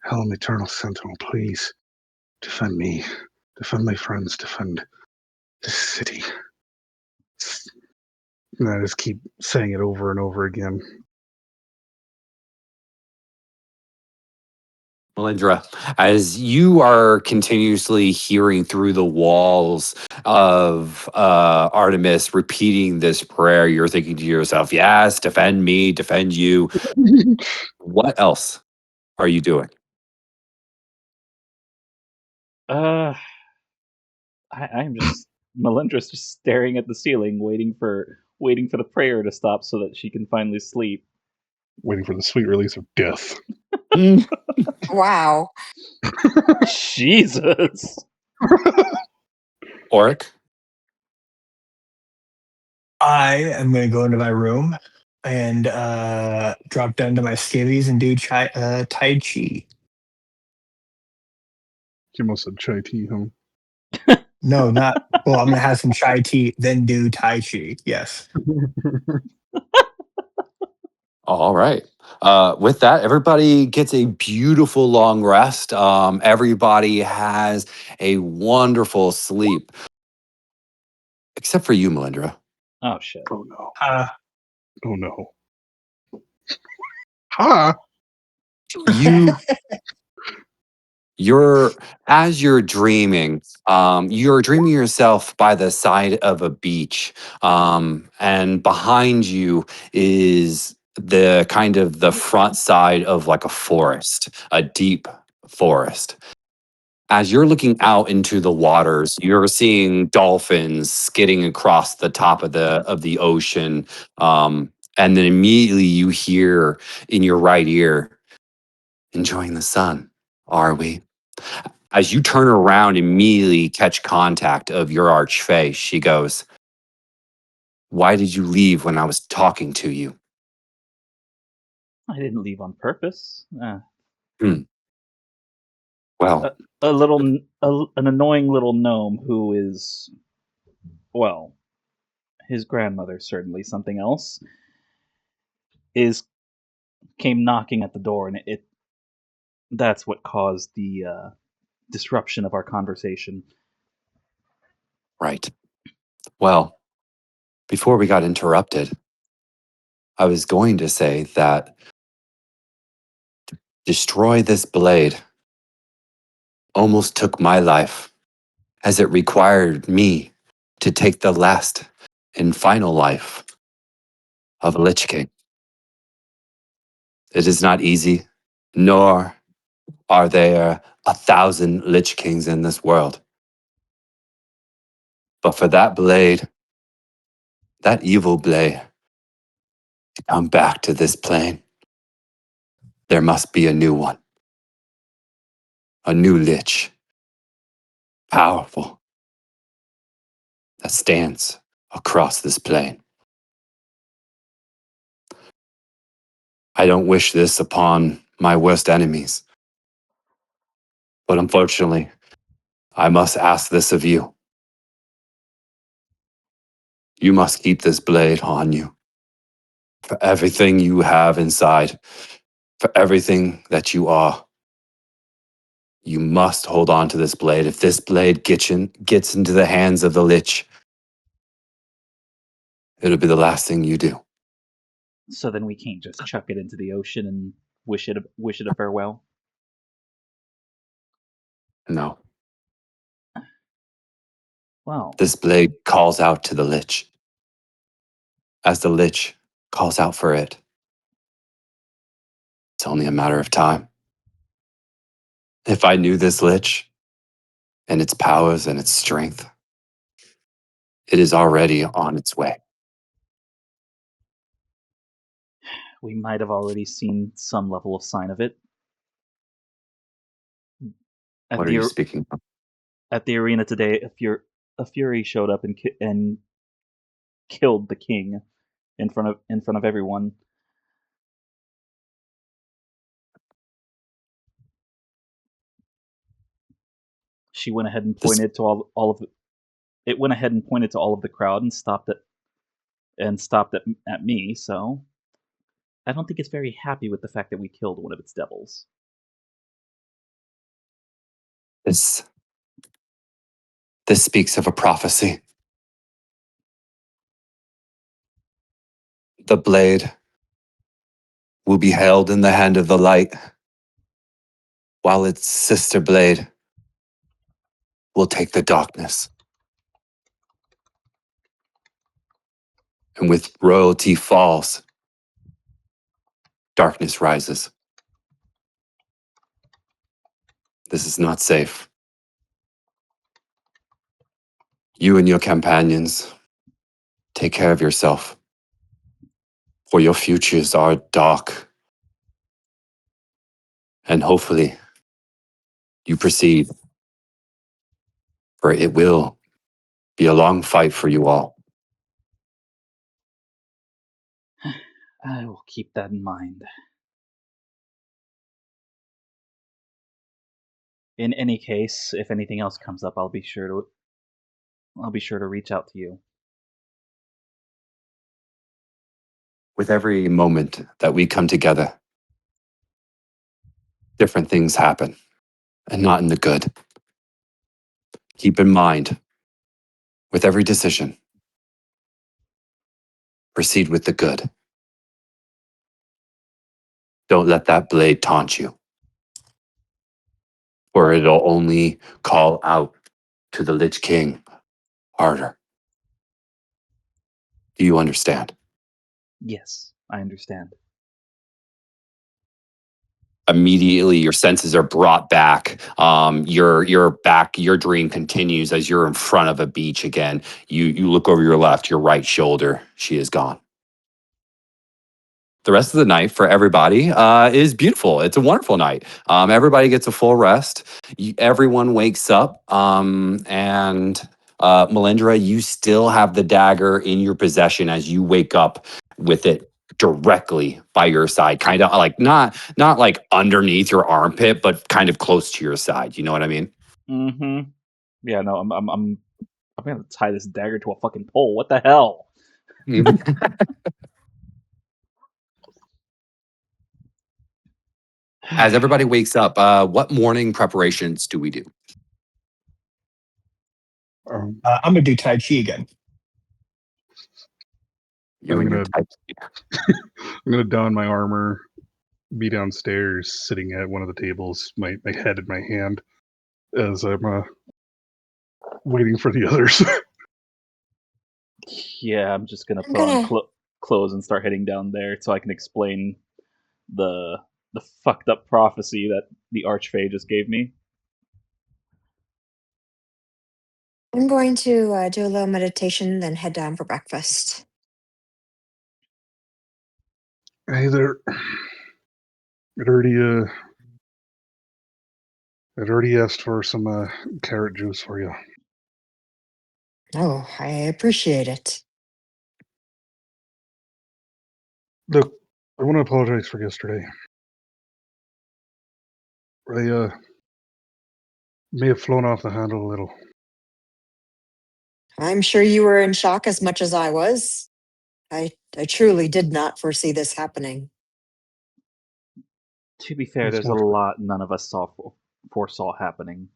Helm, eternal sentinel, please defend me, defend my friends, defend this city. And I just keep saying it over and over again. Melindra, as you are continuously hearing through the walls of Artemis repeating this prayer, you're thinking to yourself, yes, defend me, defend you. What else are you doing? I'm just Melindra's just staring at the ceiling, waiting for the prayer to stop so that she can finally sleep. Waiting for the sweet release of death. Wow. Jesus. Oric? I am going to go into my room and drop down to my skivvies and do Tai Chi. You must have chai tea, huh? No, not. Well, I'm going to have some chai tea, then do Tai Chi. Yes. All right. With that, everybody gets a beautiful long rest. Everybody has a wonderful sleep, except for you, Melindra. Oh shit. Oh no. Uh, Oh no. Ha! You as you're dreaming, you're dreaming yourself by the side of a beach, and behind you is the kind of the front side of like a forest, a deep forest. As you're looking out into the waters, you're seeing dolphins skidding across the top of the ocean, and then immediately you hear in your right ear, "Enjoying the sun, are we?" As you turn around, immediately catch contact of your archfey, she goes, "Why did you leave when I was talking to you?" I didn't leave on purpose. Hmm. Well, A little, an annoying little gnome who is, well, his grandmother certainly something else, is came knocking at the door, and that's what caused the disruption of our conversation. right. Well, before we got interrupted, I was going to say that destroy this blade almost took my life, as it required me to take the last and final life of a Lich King. It is not easy, nor are there 1,000 Lich Kings in this world. But for that blade, that evil blade, to come back to this plane, there must be a new one. A new Lich, powerful, that stands across this plane. I don't wish this upon my worst enemies, but unfortunately, I must ask this of you. You must keep this blade on you for everything you have inside, for everything that you are. You must hold on to this blade. If this blade gets into the hands of the Lich, it'll be the last thing you do. So then we can't just chuck it into the ocean and wish it a farewell. No, Well, this blade calls out to the Lich, as the Lich calls out for it. It's only a matter of time. If I knew this Lich and its powers and its strength, it is already on its way. we might have already seen some level of sign of it at What are you speaking of? the arena today. A fury showed up and killed the king in front of everyone. She went ahead and This pointed to all of it went ahead and pointed to all of the crowd and stopped at me. So I don't think it's very happy with the fact that we killed one of its devils. This speaks of a prophecy. The blade will be held in the hand of the light, while its sister blade will take the darkness. And with royalty falls, darkness rises. This is not safe. You and your companions, take care of yourself, for your futures are dark. And hopefully, you proceed, for it will be a long fight for you all. I will keep that in mind. In any case, if anything else comes up, I'll be sure to reach out to you. With every moment that we come together, different things happen, and not in the good. Keep in mind, with every decision, proceed with the good. Don't let that blade taunt you, or it'll only call out to the Lich King harder. Do you understand? Yes, I understand. Immediately your senses are brought back. You're back. Your dream continues as you're in front of a beach again. You look over your left, your right shoulder. She is gone. The rest of the night for everybody is beautiful. It's a wonderful night. Everybody gets a full rest. Everyone wakes up, and Melindra, you still have the dagger in your possession as you wake up with it directly by your side, kind of like not like underneath your armpit, but kind of close to your side. You know what I mean? Mm-hmm. Yeah, no, I'm gonna tie this dagger to a fucking pole. What the hell? As everybody wakes up, what morning preparations do we do? Um, I'm gonna do Tai Chi again. You I'm and your gonna type. I'm gonna don my armor, be downstairs, sitting at one of the tables, my head in my hand, as I'm waiting for the others. Yeah, I'm just gonna I'm put on gonna clothes and start heading down there so I can explain the fucked up prophecy that the Archfey just gave me. I'm going to do a little meditation, then head down for breakfast. Hey there. I'd already asked for some carrot juice for you. Oh, I appreciate it. Look, I want to apologize for yesterday. I may have flown off the handle a little. I'm sure you were in shock as much as I was. I truly did not foresee this happening. To be fair, It's there's a much. lot none of us foresaw happening.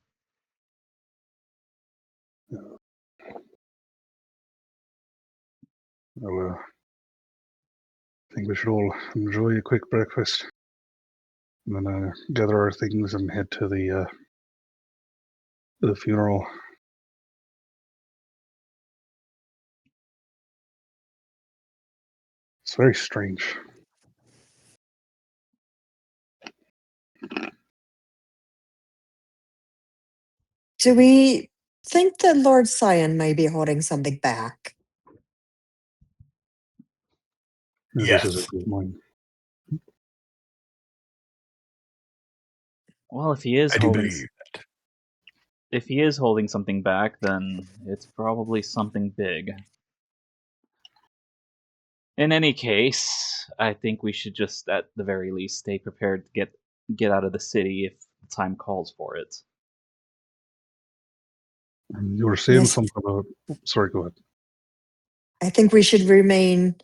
Well, I think we should all enjoy a quick breakfast, and then gather our things and head to the funeral. It's very strange. Do we think that Lord Sion may be holding something back? This is a Yes. good one. Well, if he is I do holding believe. something back, then it's probably something big. In any case, I think we should just, at the very least, stay prepared to get out of the city if the time calls for it. You were saying Yes. something about. Sorry, go ahead. I think we should remain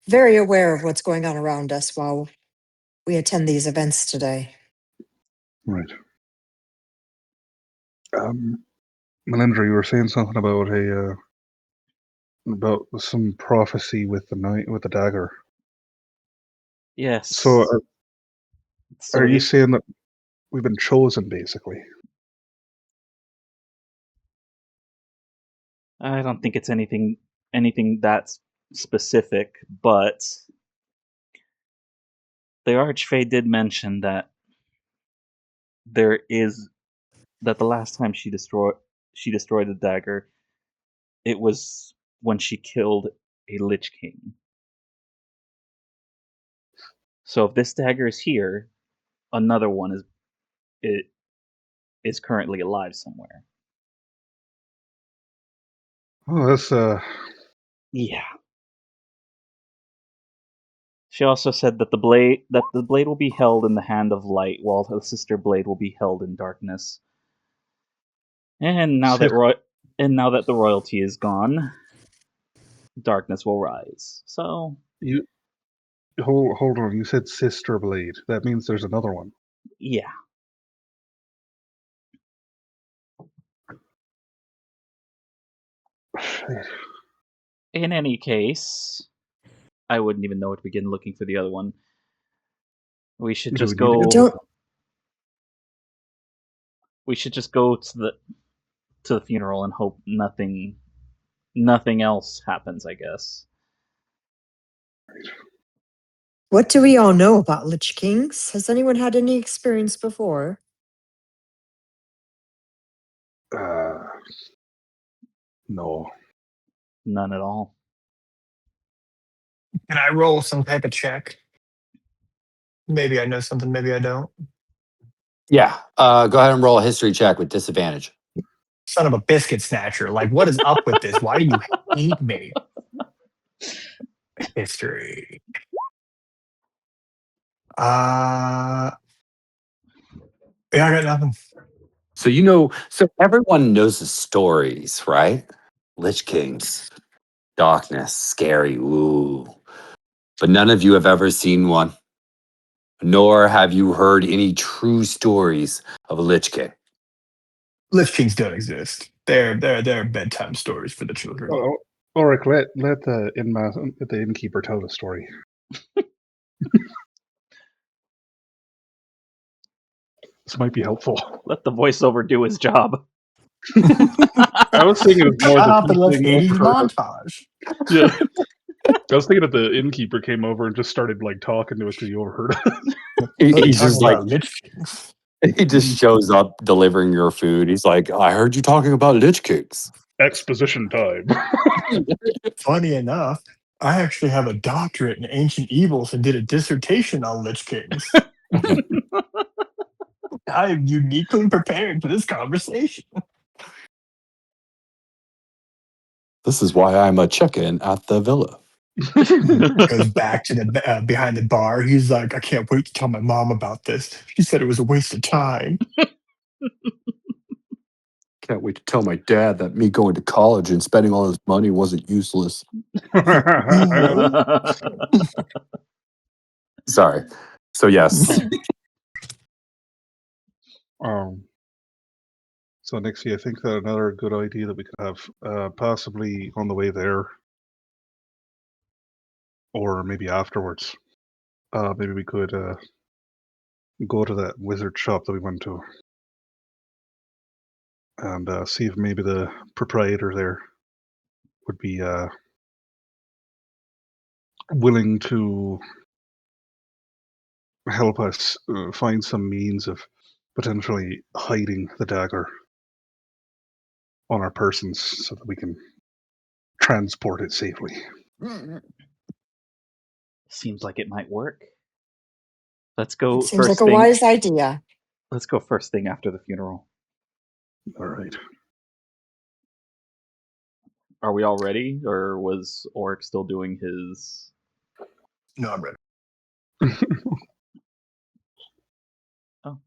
very aware of what's going on around us while we attend these events today. Right. Melindra, you were saying something about about some prophecy with the dagger. Yes. So, So are you it- saying that we've been chosen, basically? I don't think it's anything that specific, but the Archfey did mention that the last time she destroyed the dagger, it was when she killed a Lich King. So if this dagger is here, another one is currently alive somewhere. Oh, that's Yeah. She also said that the blade will be held in the hand of light, while the sister blade will be held in darkness. And now that the royalty is gone, darkness will rise. So you. Hold on. You said sister blade. That means there's another one. yeah. In any case, I wouldn't even know where to begin looking for the other one. We should Do just we need to go. Don't We should just go to the funeral and hope nothing else happens. I guess. What do we all know about Lich Kings? Has anyone had any experience before? No. None at all. Can I roll some type of check? Maybe I know something, maybe I don't. Yeah. Go ahead and roll a history check with disadvantage. Son of a biscuit snatcher. Like, what is up with this? Why do you hate me? History. Yeah, I got nothing. So everyone knows the stories, right? Lich Kings, darkness, scary, ooh. But none of you have ever seen one, nor have you heard any true stories of a Lich King. Lich Kings don't exist. They're bedtime stories for the children. Oh, Ulrich, let the innkeeper tell the story. This might be helpful. Let the voiceover do his job. I was thinking it was more Shut up and let's thing 80s over. montage. Yeah. I was thinking that the innkeeper came over and just started like talking to us because you overheard us. What are you He's talking just like, about Lich Kings? he just shows up delivering your food. He's like, I heard you talking about Lich Kings. Exposition time. Funny enough, I actually have a doctorate in ancient evils and did a dissertation on Lich Kings. I am uniquely prepared for this conversation. This is why I'm a check-in at the villa. Goes back to the behind the bar. He's like, I can't wait to tell my mom about this. She said it was a waste of time. Can't wait to tell my dad that me going to college and spending all his money wasn't useless. Sorry. So yes, um, so Nixie, I think that another good idea that we could have, possibly on the way there, or maybe afterwards. Maybe we could go to that wizard shop that we went to, and see if maybe the proprietor there would be willing to help us find some means of potentially hiding the dagger on our persons so that we can transport it safely. Seems like it might work. Let's It go seems like first a thing. wise idea. Let's go first thing after the funeral. All right. Are we all ready, or was Oric still doing his? No, I'm ready. Oh,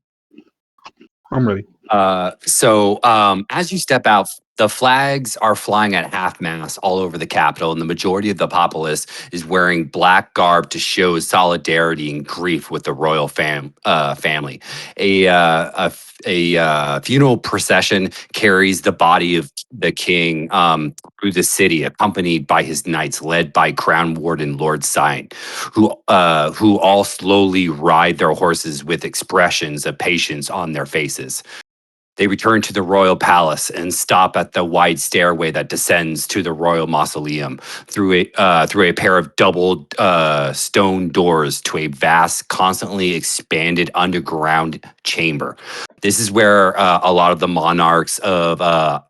I'm ready. As you step out, the flags are flying at half mast all over the Capitol, and the majority of the populace is wearing black garb to show solidarity and grief with the royal family. A funeral procession carries the body of the king through the city, accompanied by his knights, led by Crown Warden Lord Sign, who all slowly ride their horses with expressions of patience on their faces. They return to the royal palace and stop at the wide stairway that descends to the royal mausoleum through a pair of double stone doors to a vast, constantly expanded underground chamber. This is where a lot of the monarchs of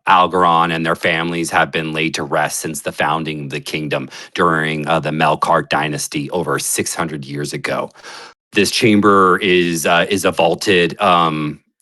Algeron and their families have been laid to rest since the founding of the kingdom during the Melkart dynasty over 600 years ago. This chamber is a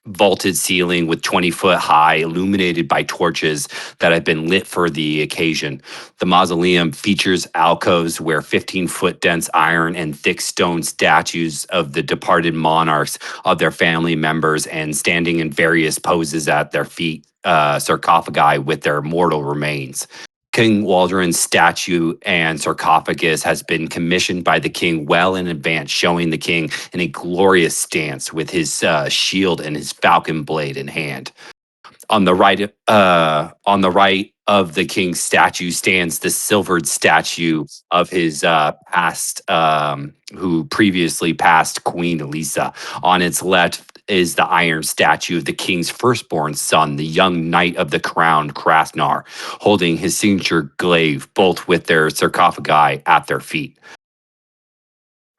vaulted ceiling with 20-foot high, illuminated by torches that have been lit for the occasion. The mausoleum features alcoves where 15-foot dense iron and thick stone statues of the departed monarchs of their family members and standing in various poses at their feet, sarcophagi with their mortal remains. King Waldron's statue and sarcophagus has been commissioned by the king well in advance, showing the king in a glorious stance with his shield and his falcon blade in hand. On the right of the king's statue stands the silvered statue of his who previously passed Queen Elisa. On its left is the iron statue of the king's firstborn son, the young knight of the crown, Krasnar, holding his signature glaive, both with their sarcophagi at their feet.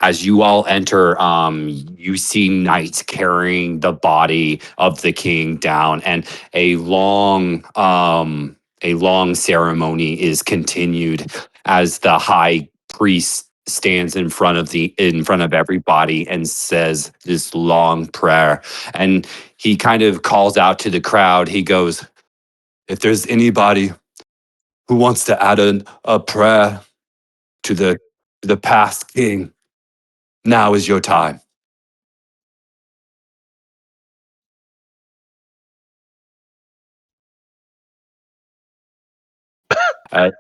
As you all enter, you see knights carrying the body of the king down, and a long ceremony is continued as the high priest stands in front of everybody and says this long prayer. And he kind of calls out to the crowd. He goes, "If there's anybody who wants to add a prayer to the past king, now is your time." Uh,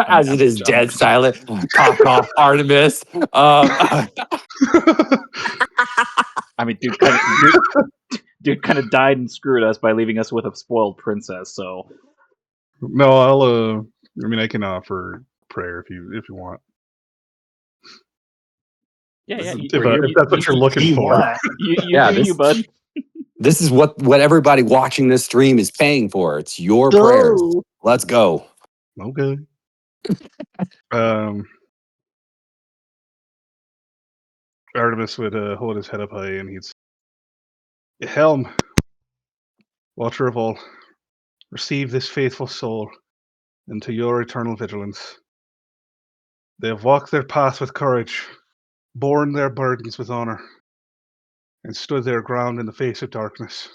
as it is dead silent, cough, cough, Artemis. I mean, dude kind of died and screwed us by leaving us with a spoiled princess. So No, I'll. I mean, I can offer prayer if you want. yeah, If that's what you're looking for. Yeah, you, bud. This is what everybody watching this stream is paying for. It's your prayers. Let's go. Okay. Artemis would hold his head up high and he'd say, "Helm, Watcher of all, receive this faithful soul into your eternal vigilance. They have walked their path with courage, borne their burdens with honor, and stood their ground in the face of darkness.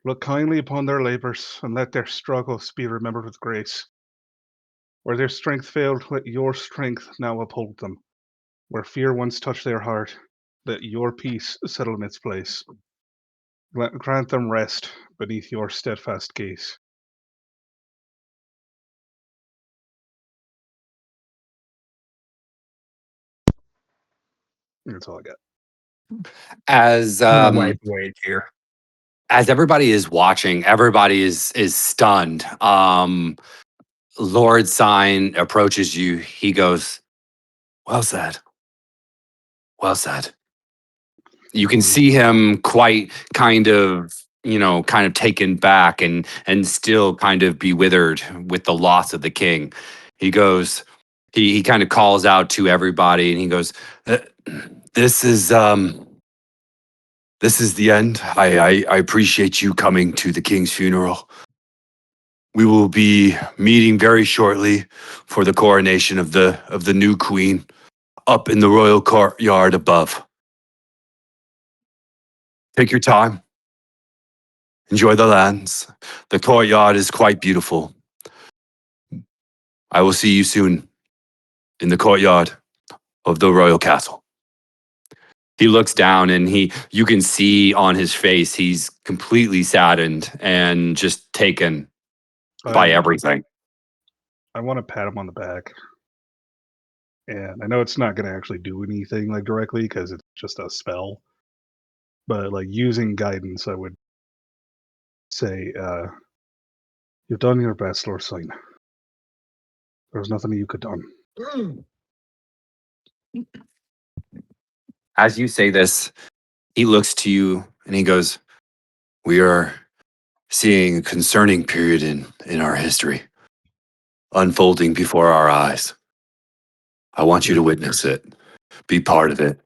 Look kindly upon their labors, and let their struggles be remembered with grace. Where their strength failed, let your strength now uphold them. Where fear once touched their heart, let your peace settle in its place. Grant them rest beneath your steadfast gaze." That's all I got. As I'm gonna wipe away a tear. as everybody is watching, everybody is stunned. Lord Sign approaches you. He goes, "Well said. Well said." You can see him quite kind of taken back and still kind of bewildered with the loss of the king. He goes, he kind of calls out to everybody and he goes, this is the end. I appreciate you coming to the king's funeral. We will be meeting very shortly for the coronation of the new queen up in the royal courtyard above. Take your time. Enjoy the lands. The courtyard is quite beautiful. I will see you soon in the courtyard of the royal castle. He looks down and you can see on his face he's completely saddened and just taken by I everything. want to pat him on the back, and I know it's not going to actually do anything like directly because it's just a spell. But like using guidance, I would say, "You've done your best, Lord Sign. There was nothing you could done." As you say this, he looks to you and he goes, "We are seeing a concerning period in our history unfolding before our eyes. I want you to witness it, be part of it.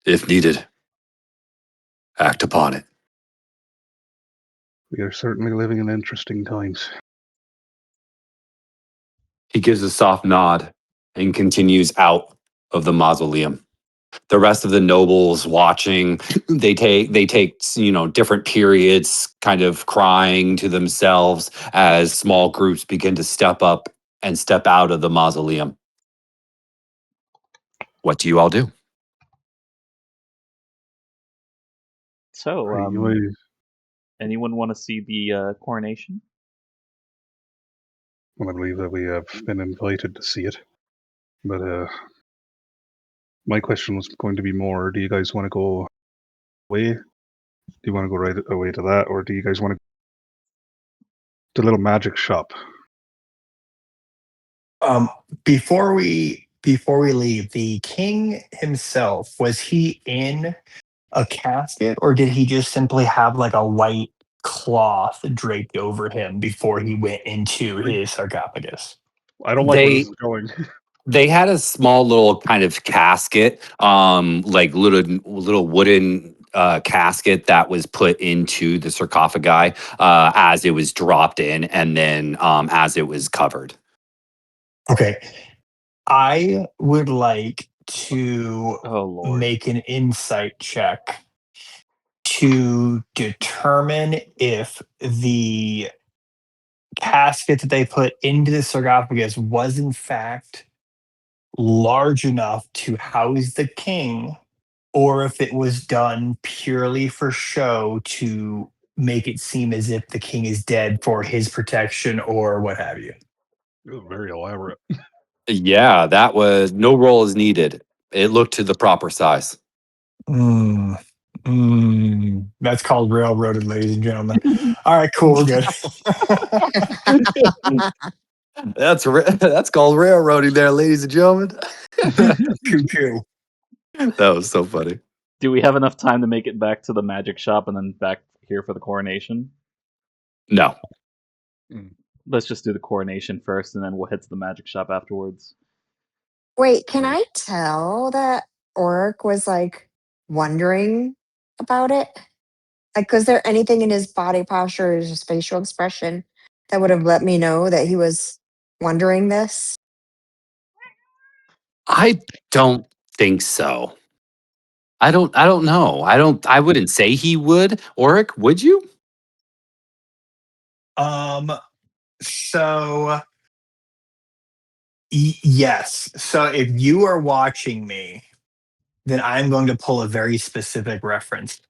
If needed, act upon it." We are certainly living in interesting times. He gives a soft nod and continues out of the mausoleum. The rest of the nobles watching, they take different periods, kind of crying to themselves as small groups begin to step up and step out of the mausoleum. What do you all do? So, anyone want to see the coronation? Well, I believe that we have been invited to see it, but my question was going to be more: do you guys want to go away? Do you want to go right away to that, or do you guys want to the little magic shop? Um, before we leave, the king himself, was he in a casket, or did he just simply have like a white cloth draped over him before he went into his sarcophagus? I don't like where this They is going. they had a small little kind of casket, like little wooden casket that was put into the sarcophagi as it was dropped in, and then as it was covered. Okay. I would like to Oh lord. make an insight check to determine if the casket that they put into the sarcophagus was in fact large enough to house the king, or if it was done purely for show to make it seem as if the king is dead for his protection or what have you. It was very elaborate. Yeah, that was no roll is needed. It looked to the proper size. Mm, that's called railroaded, ladies and gentlemen. All right, cool, we're good. That's called railroading, there, ladies and gentlemen. Pew pew. That was so funny. Do we have enough time to make it back to the magic shop and then back here for the coronation? No, Let's just do the coronation first, and then we'll head to the magic shop afterwards. Wait, can I tell that Oric was like wondering about it? Like, was there anything in his body posture or his facial expression that would have let me know that he was wondering this? I don't think so. I don't know. I wouldn't say he would. Oric, would you? Um, so yes. So if you are watching me, then I'm going to pull a very specific reference.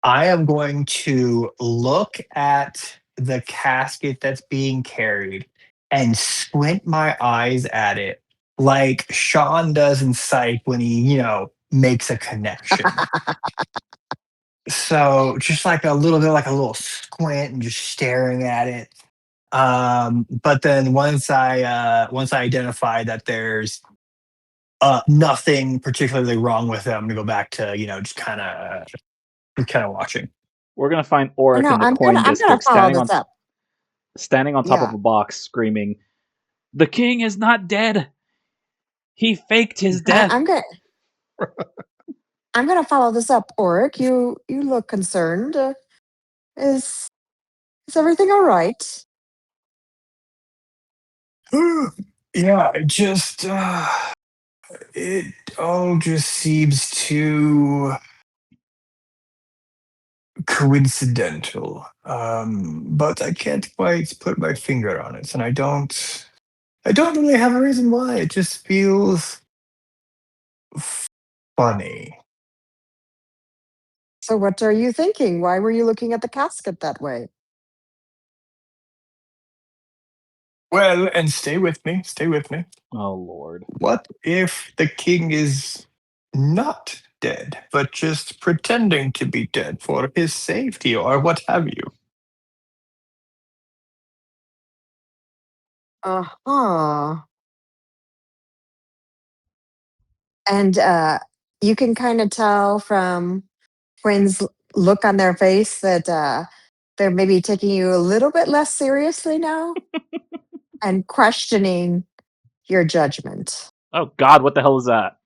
I am going to look at the casket that's being carried and squint my eyes at it like Sean does in Psych when he, makes a connection. So just like a little bit like a little squint and just staring at it. But then once I identify that there's nothing particularly wrong with them, I'm gonna go back to, just kinda watching. We're gonna find Oh Oric no, in the coin I'm gonna district, follow this up. standing on top of Yeah. a box, screaming, "The king is not dead. He faked his I, death." I'm gonna follow this up, Oric. You look concerned. Is is everything all right? Yeah, it all just seems too coincidental. But I can't quite put my finger on it, and I don't really have a reason why. It just feels funny. So what are you thinking? Why were you looking at the casket that way? Well, and stay with me. Stay with me. Oh Lord. What if the king is not dead, but just pretending to be dead for his safety or what have you? Uh-huh. And you can kind of tell from Quinn's look on their face that they're maybe taking you a little bit less seriously now and questioning your judgment. Oh God, what the hell is that?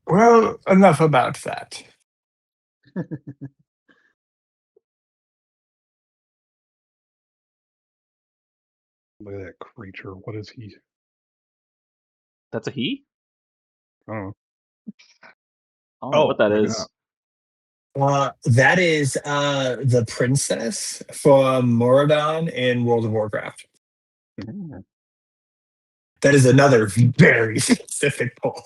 Well, enough about that. Look at that creature. What is he? That's a he? I don't know. I don't know what that maybe is. That is the princess from Moradon in World of Warcraft. not. That is another very specific poll.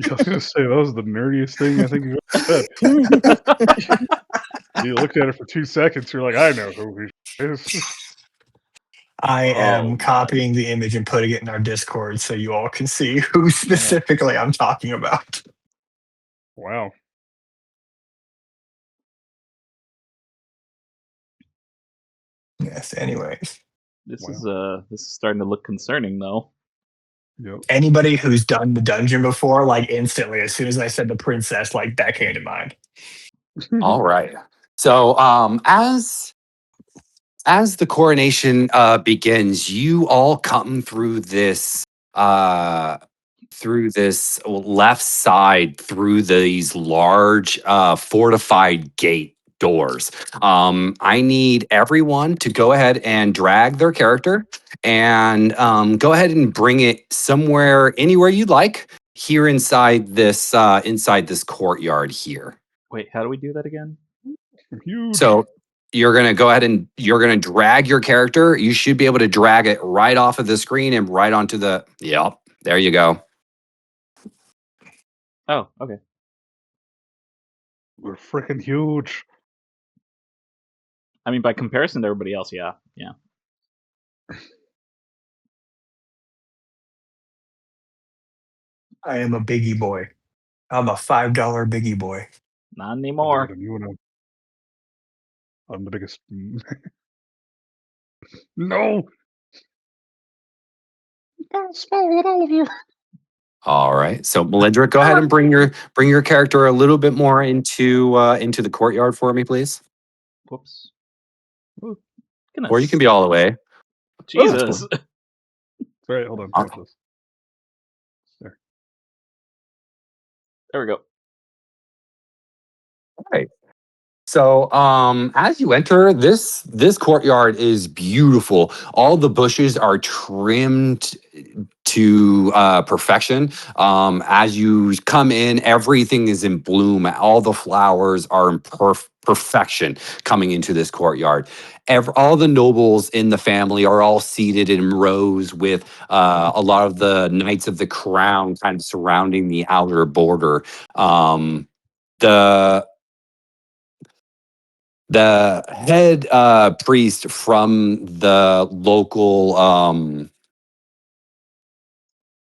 I was gonna say that was the nerdiest thing I think you've ever said. You looked at it for 2 seconds. You're like, I know who he is. I am Oh, my. copying the image and putting it in our Discord so you all can see who specifically I'm talking about. Wow. Yes, anyways. This Wow. is starting to look concerning though. Yep. Anybody who's done the dungeon before, like instantly, as soon as I said the princess, like that came to mind. All right. So as the coronation begins, you all come through this left side through these large fortified gate doors. I need everyone to go ahead and drag their character and go ahead and bring it somewhere, anywhere you'd like, here inside this courtyard here. Wait, how do we do that again? Huge. So you're going to go ahead and you're going to drag your character. You should be able to drag it right off of the screen and right onto the, yep, there you go. Oh, okay. We're freaking huge. I mean, by comparison to everybody else, yeah. I am a biggie boy. I'm a $5 biggie boy. Not Bigger anymore. than you and I'm the biggest. No. I'm smaller than all of you. All right. So Melindra, go ahead and bring your character a little bit more into the courtyard for me, please. Whoops. Oh, Goodness. Or you can be all the way. Jesus. sorry, hold on. Uh, Watch this. There. There we go. Right. So as you enter, this courtyard is beautiful. All the bushes are trimmed to perfection. As you come in, everything is in bloom. All the flowers are in perfection coming into this courtyard. All the nobles in the family are all seated in rows with a lot of the knights of the crown kind of surrounding the outer border. The the head priest from the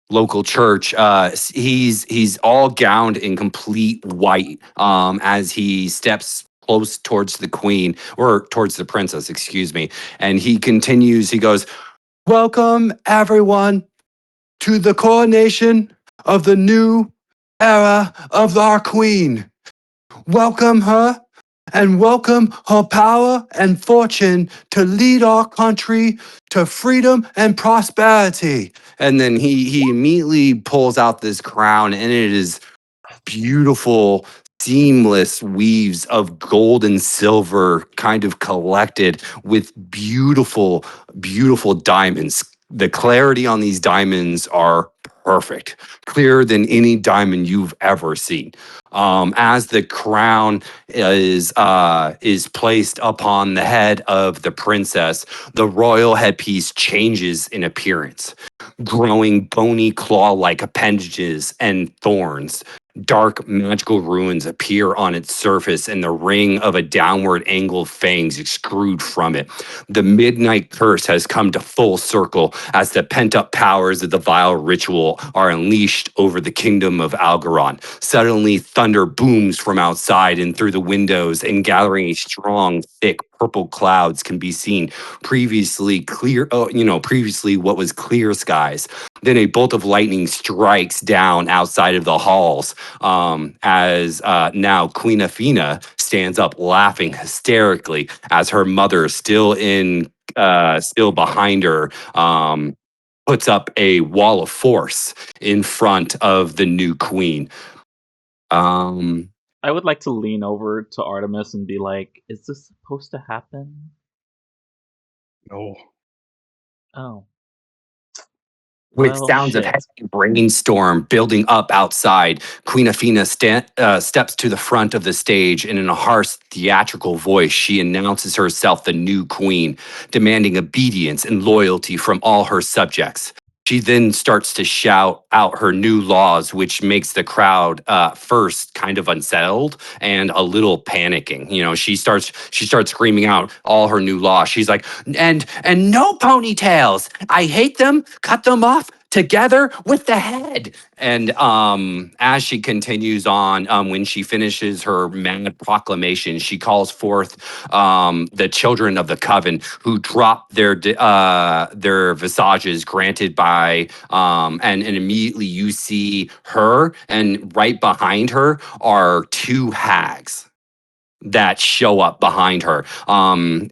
local church, he's all gowned in complete white as he steps close towards the queen, or towards the princess, excuse me, and he continues. He goes, welcome everyone to the coronation of the new era of our queen. Welcome her and welcome her power and fortune to lead our country to freedom and prosperity. And then he immediately pulls out this crown, and it is beautiful, seamless weaves of gold and silver kind of collected with beautiful, beautiful diamonds. The clarity on these diamonds are perfect, clearer than any diamond you've ever seen. As the crown is placed upon the head of the princess, the royal headpiece changes in appearance, growing bony claw-like appendages and thorns. Dark magical ruins appear on its surface, and the ring of a downward angled fangs extrude from it. The midnight curse has come to full circle as the pent-up powers of the vile ritual are unleashed over the kingdom of Algaron. Suddenly, thunder booms from outside and through the windows, and gathering a strong, thick purple clouds can be seen. Previously what was clear skies. Then a bolt of lightning strikes down outside of the halls, as now Queen Athena stands up laughing hysterically as her mother, still behind her, puts up a wall of force in front of the new queen. I would like to lean over to Artemis and be like, "Is this supposed to happen?" No. Oh, With well, sounds of shit. heavy brainstorm building up outside, Queen Athena steps to the front of the stage, and in a harsh theatrical voice, she announces herself the new queen, demanding obedience and loyalty from all her subjects. She then starts to shout out her new laws, which makes the crowd first kind of unsettled and a little panicking. She starts screaming out all her new laws. She's like, and no ponytails. I hate them. Cut them off together with the head. And as she continues on, when she finishes her mad proclamation, she calls forth the children of the coven who drop their visages granted by and immediately you see her, and right behind her are two hags that show up behind her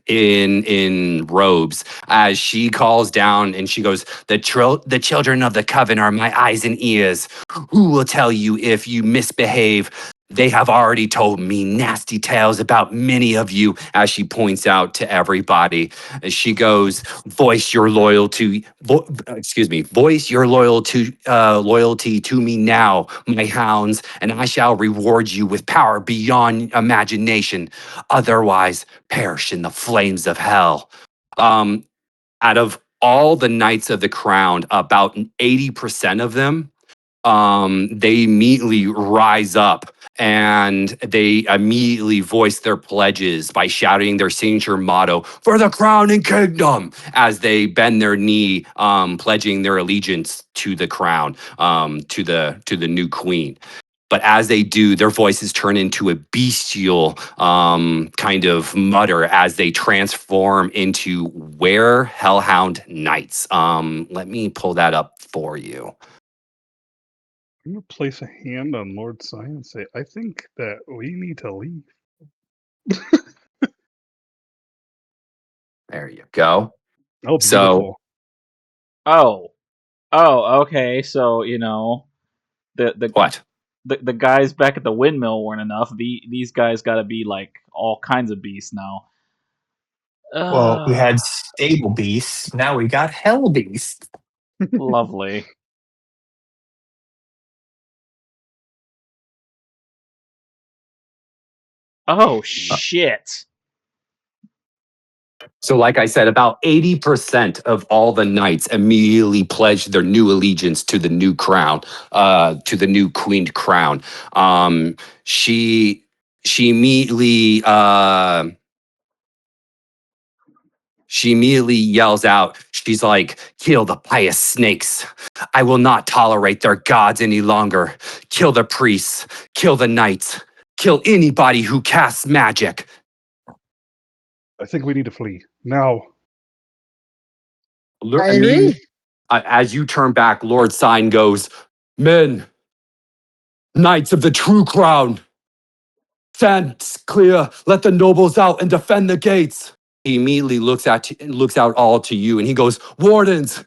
in robes as she calls down, and she goes, the children of the coven are my eyes and ears. Who will tell you if you misbehave? They have already told me nasty tales about many of you, as she points out to everybody. As she goes, voice your loyalty loyalty to me now, my hounds, and I shall reward you with power beyond imagination. Otherwise, perish in the flames of hell. Out of all the knights of the crown, about 80% of them, they immediately rise up and they immediately voice their pledges by shouting their signature motto for the crown and kingdom as they bend their knee, pledging their allegiance to the crown, to the new queen. But as they do, their voices turn into a bestial kind of mutter as they transform into were hellhound knights. Let me pull that up for you. I'm gonna place a hand on Lord Sign and say, I think that we need to leave. There you go. Oh, So beautiful. Oh, okay. So the what? the guys back at the windmill weren't enough. These guys got to be like all kinds of beasts now. Well, we had stable beasts. Now we got hell beasts. Lovely. Oh shit. So, like I said, about 80% of all the knights immediately pledged their new allegiance to the new crown, to the new queened crown. She immediately yells out, she's like, kill the pious snakes. I will not tolerate their gods any longer. Kill the priests, kill the knights, kill anybody who casts magic. I think we need to flee. Now. I agree. As you turn back, Lord Sign goes, men, knights of the true crown, stand clear, let the nobles out and defend the gates. He immediately looks out all to you, and he goes, wardens,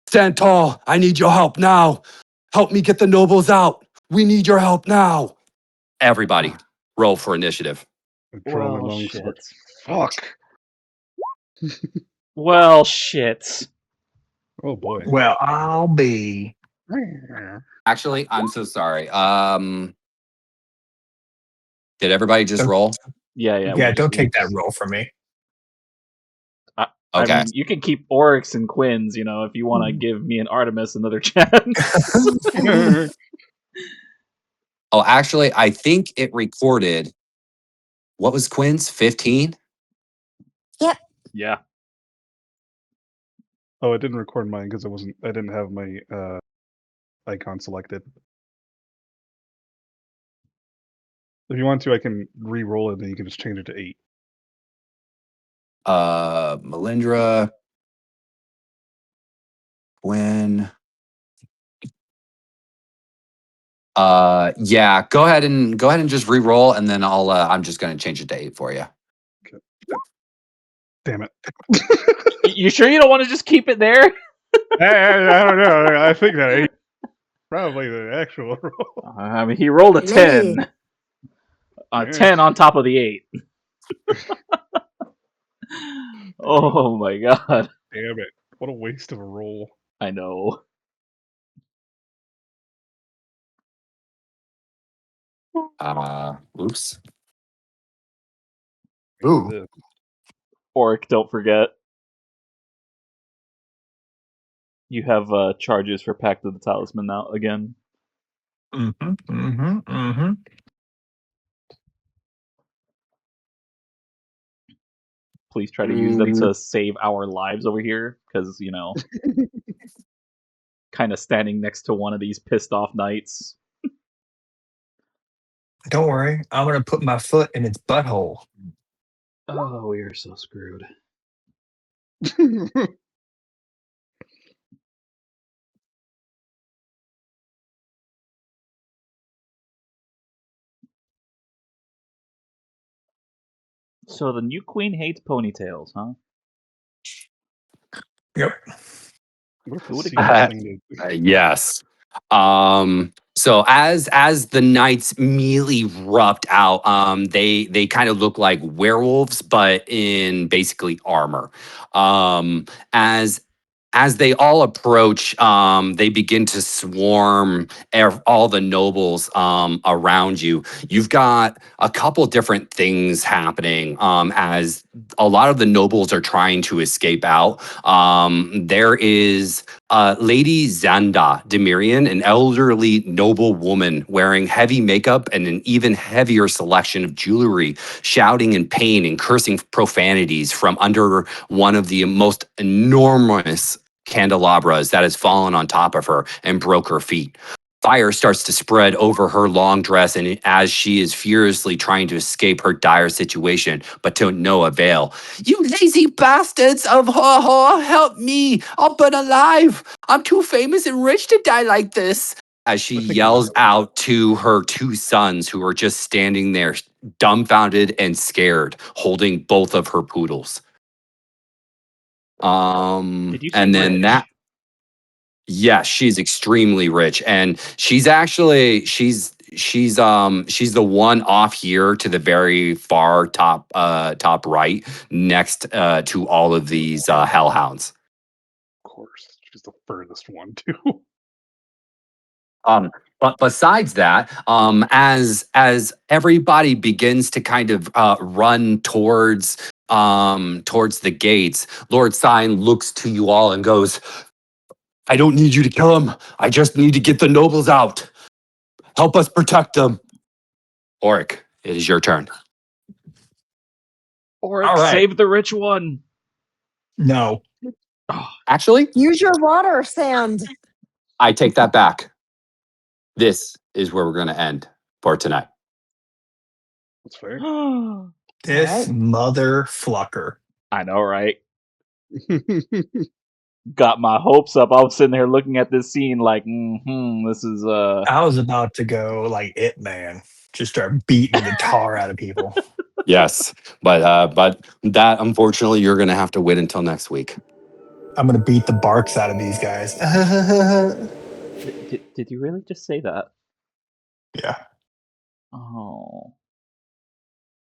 stand tall. I need your help now. Help me get the nobles out. We need your help now. Everybody, roll for initiative. I draw my Well, longsword. shit. Fuck. Well, shit. Oh boy. Well, I'll be. Actually, I'm so sorry. Did everybody just Don't- roll? Yeah. Yeah, don't take that roll from me. I Okay. mean, you can keep Oryx and Quinns, if you want to give me and Artemis another chance. Oh, actually, I think it recorded. What was Quinn's 15? Yep. Yeah. Oh, it didn't record mine because I didn't have my icon selected. If you want to, I can re-roll it, and then you can just change it to 8. Melindra, Quinn. Yeah, go ahead and just re-roll, and then I'm just gonna change it to 8 for you. Okay. Damn it. You sure you don't want to just keep it there? I don't know. I think that 8 probably the actual roll. I mean, he rolled a 10. Maybe. A Yeah. 10 on top of the 8. Oh my god. Damn it. What a waste of a roll. I know. Oops. Look Ooh. at this. Oric, don't forget. You have charges for Pact of the Talisman now again. Please try to use them to save our lives over here, because, you know, kind of standing next to one of these pissed off knights. Don't worry, I'm gonna put my foot in its butthole. Oh, we are so screwed. So the new queen hates ponytails, huh? Yep. What a Who would've facetious guessed? thing to do. Yes. So as the knights immediately erupt out, they kind of look like werewolves, but in basically armor. As they all approach, they begin to swarm all the nobles around you. You've got a couple different things happening as a lot of the nobles are trying to escape out. There is Lady Zanda Demirian, an elderly noble woman wearing heavy makeup and an even heavier selection of jewelry, shouting in pain and cursing profanities from under one of the most enormous candelabras that has fallen on top of her and broke her feet. Fire starts to spread over her long dress, and as she is furiously trying to escape her dire situation, but to no avail. You lazy bastards of Ho-Ho, help me! I'll burn alive! I'm too famous and rich to die like this! As she I think yells out to her 2 sons who are just standing there, dumbfounded and scared, holding both of her poodles. Did you say And then rich? that, yes, she's extremely rich, and she's actually she's the one off here to the very far top right, next to all of these hellhounds. Of course. She's the furthest one, too. But besides that, as everybody begins to kind of run towards the gates, Lord Sign looks to you all and goes, I don't need you to kill him. I just need to get the nobles out. Help us protect them. Oric, it is your turn. Oric, All right. save the rich one. No. Oh, Actually, Use your water sand. I take that back. This is where we're going to end for tonight. That's fair. This Right. motherflucker. I know, right? Got my hopes up. I was sitting there looking at this scene like, this is I was about to go like It Man. Just start beating the tar out of people. Yes, but that unfortunately you're going to have to wait until next week. I'm gonna beat the barks out of these guys. Did you really just say that? Yeah. Oh.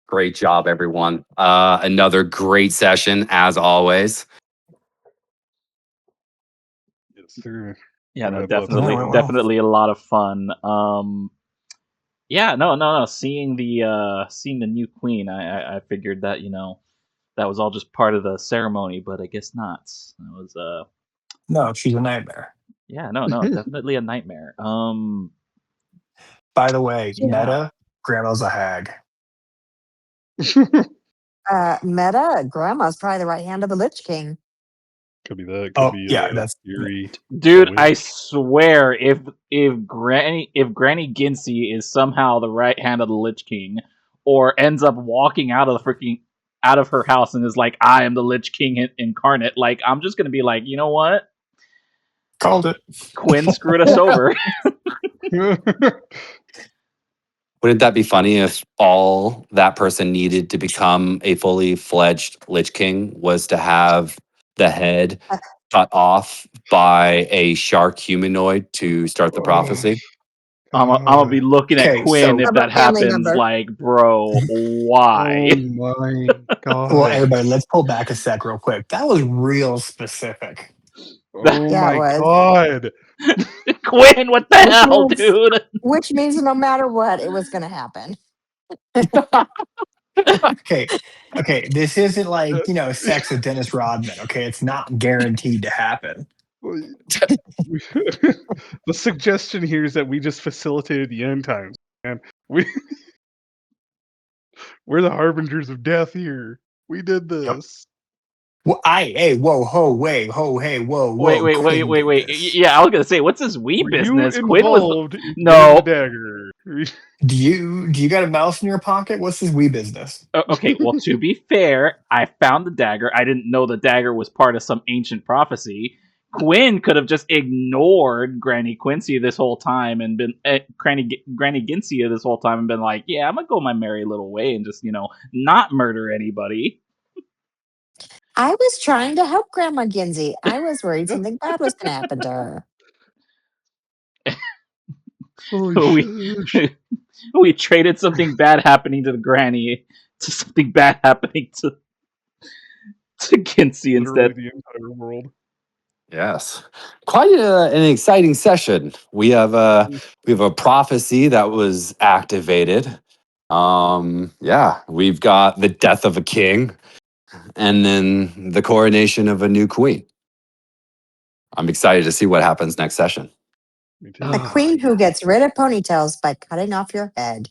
Great job, everyone. Another great session as always. Yes, sir. Yeah, no, I'd love to. Yeah, well. definitely a lot of fun. Yeah, no. Seeing the new queen, I figured that, you know, that was all just part of the ceremony, but I guess not. It was No, she's a nightmare. yeah, no, definitely a nightmare. By the way, Yeah. meta, grandma's a hag. Meta, grandma's probably the right hand of the Lich King. Could be that. Could Oh, be yeah, that's Fury. Dude, witch. I swear, if Granny Ginsey is somehow the right hand of the Lich King, or ends up walking out of her house and is like, I am the Lich King incarnate, like, I'm just gonna be like, you know what? called it. Quinn screwed us over. Wouldn't that be funny if all that person needed to become a fully fledged Lich King was to have the head Uh, cut off by a shark humanoid to start the prophecy? I'm gonna be looking at Okay, Quinn so if Of a that family happens, member. like, bro, why? Oh my god. well, everybody, let's pull back a sec real quick. That was real specific. Oh Yeah, it my was. god. Quinn, what the Which hell, means, dude? which means no matter what, it was going to happen. Okay, this isn't like sex with Dennis Rodman. Okay, it's not guaranteed to happen. The suggestion here is that we just facilitated the end times, man. We're the harbingers of death here. We did this. Well, hey, whoa, ho, wait, ho, hey, whoa, Wait, whoa. wait, wait, Quinn wait, did wait. this. Yeah, I was gonna say, what's this wee Were business? you Quinn was involved in getting no. the dagger? Do you got a mouse in your pocket? What's this wee business? Okay, well, to be fair, I found the dagger. I didn't know the dagger was part of some ancient prophecy. Quinn could have just ignored Granny Quincy this whole time and been Granny Ginsey this whole time and been like, "Yeah, I'm gonna go my merry little way and just not murder anybody." I was trying to help Grandma Ginsey. I was worried something bad was going to happen to her. Holy shit. we traded something bad happening to the Granny to something bad happening to Ginsey Literally instead. the entire world. Yes, quite an exciting session. We have a prophecy that was activated. Yeah, we've got the death of a king, and then the coronation of a new queen. I'm excited to see what happens next session. Me too. The queen who gets rid of ponytails by cutting off your head.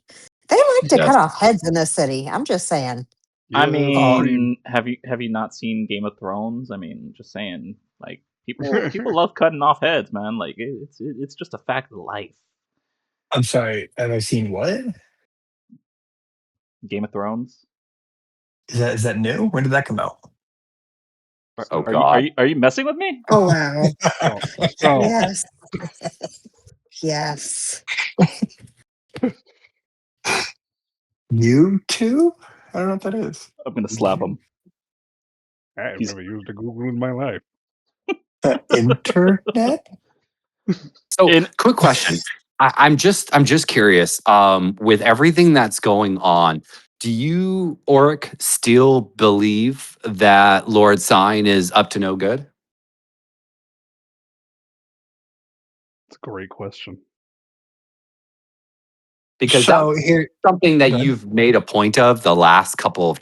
They like to Yes. cut off heads in this city. I'm just saying. I Yeah, mean, have you not seen Game of Thrones? I mean, just saying, like people love cutting off heads, man. Like it's just a fact of life. I'm sorry, have I seen what? Game of Thrones. Is that new? When did that come out? Oh Are God. you messing with me? Oh, wow. Oh, Yes. Yes. You too? I don't know what that is. I'm gonna slap him. I've He's- never used a Google in my life. Internet? So, In- quick question. I'm just curious. With everything that's going on, do you, Oric, still believe that Lord Sign is up to no good? It's a great question. Because So that's here, something that go ahead. you've made a point of the last couple of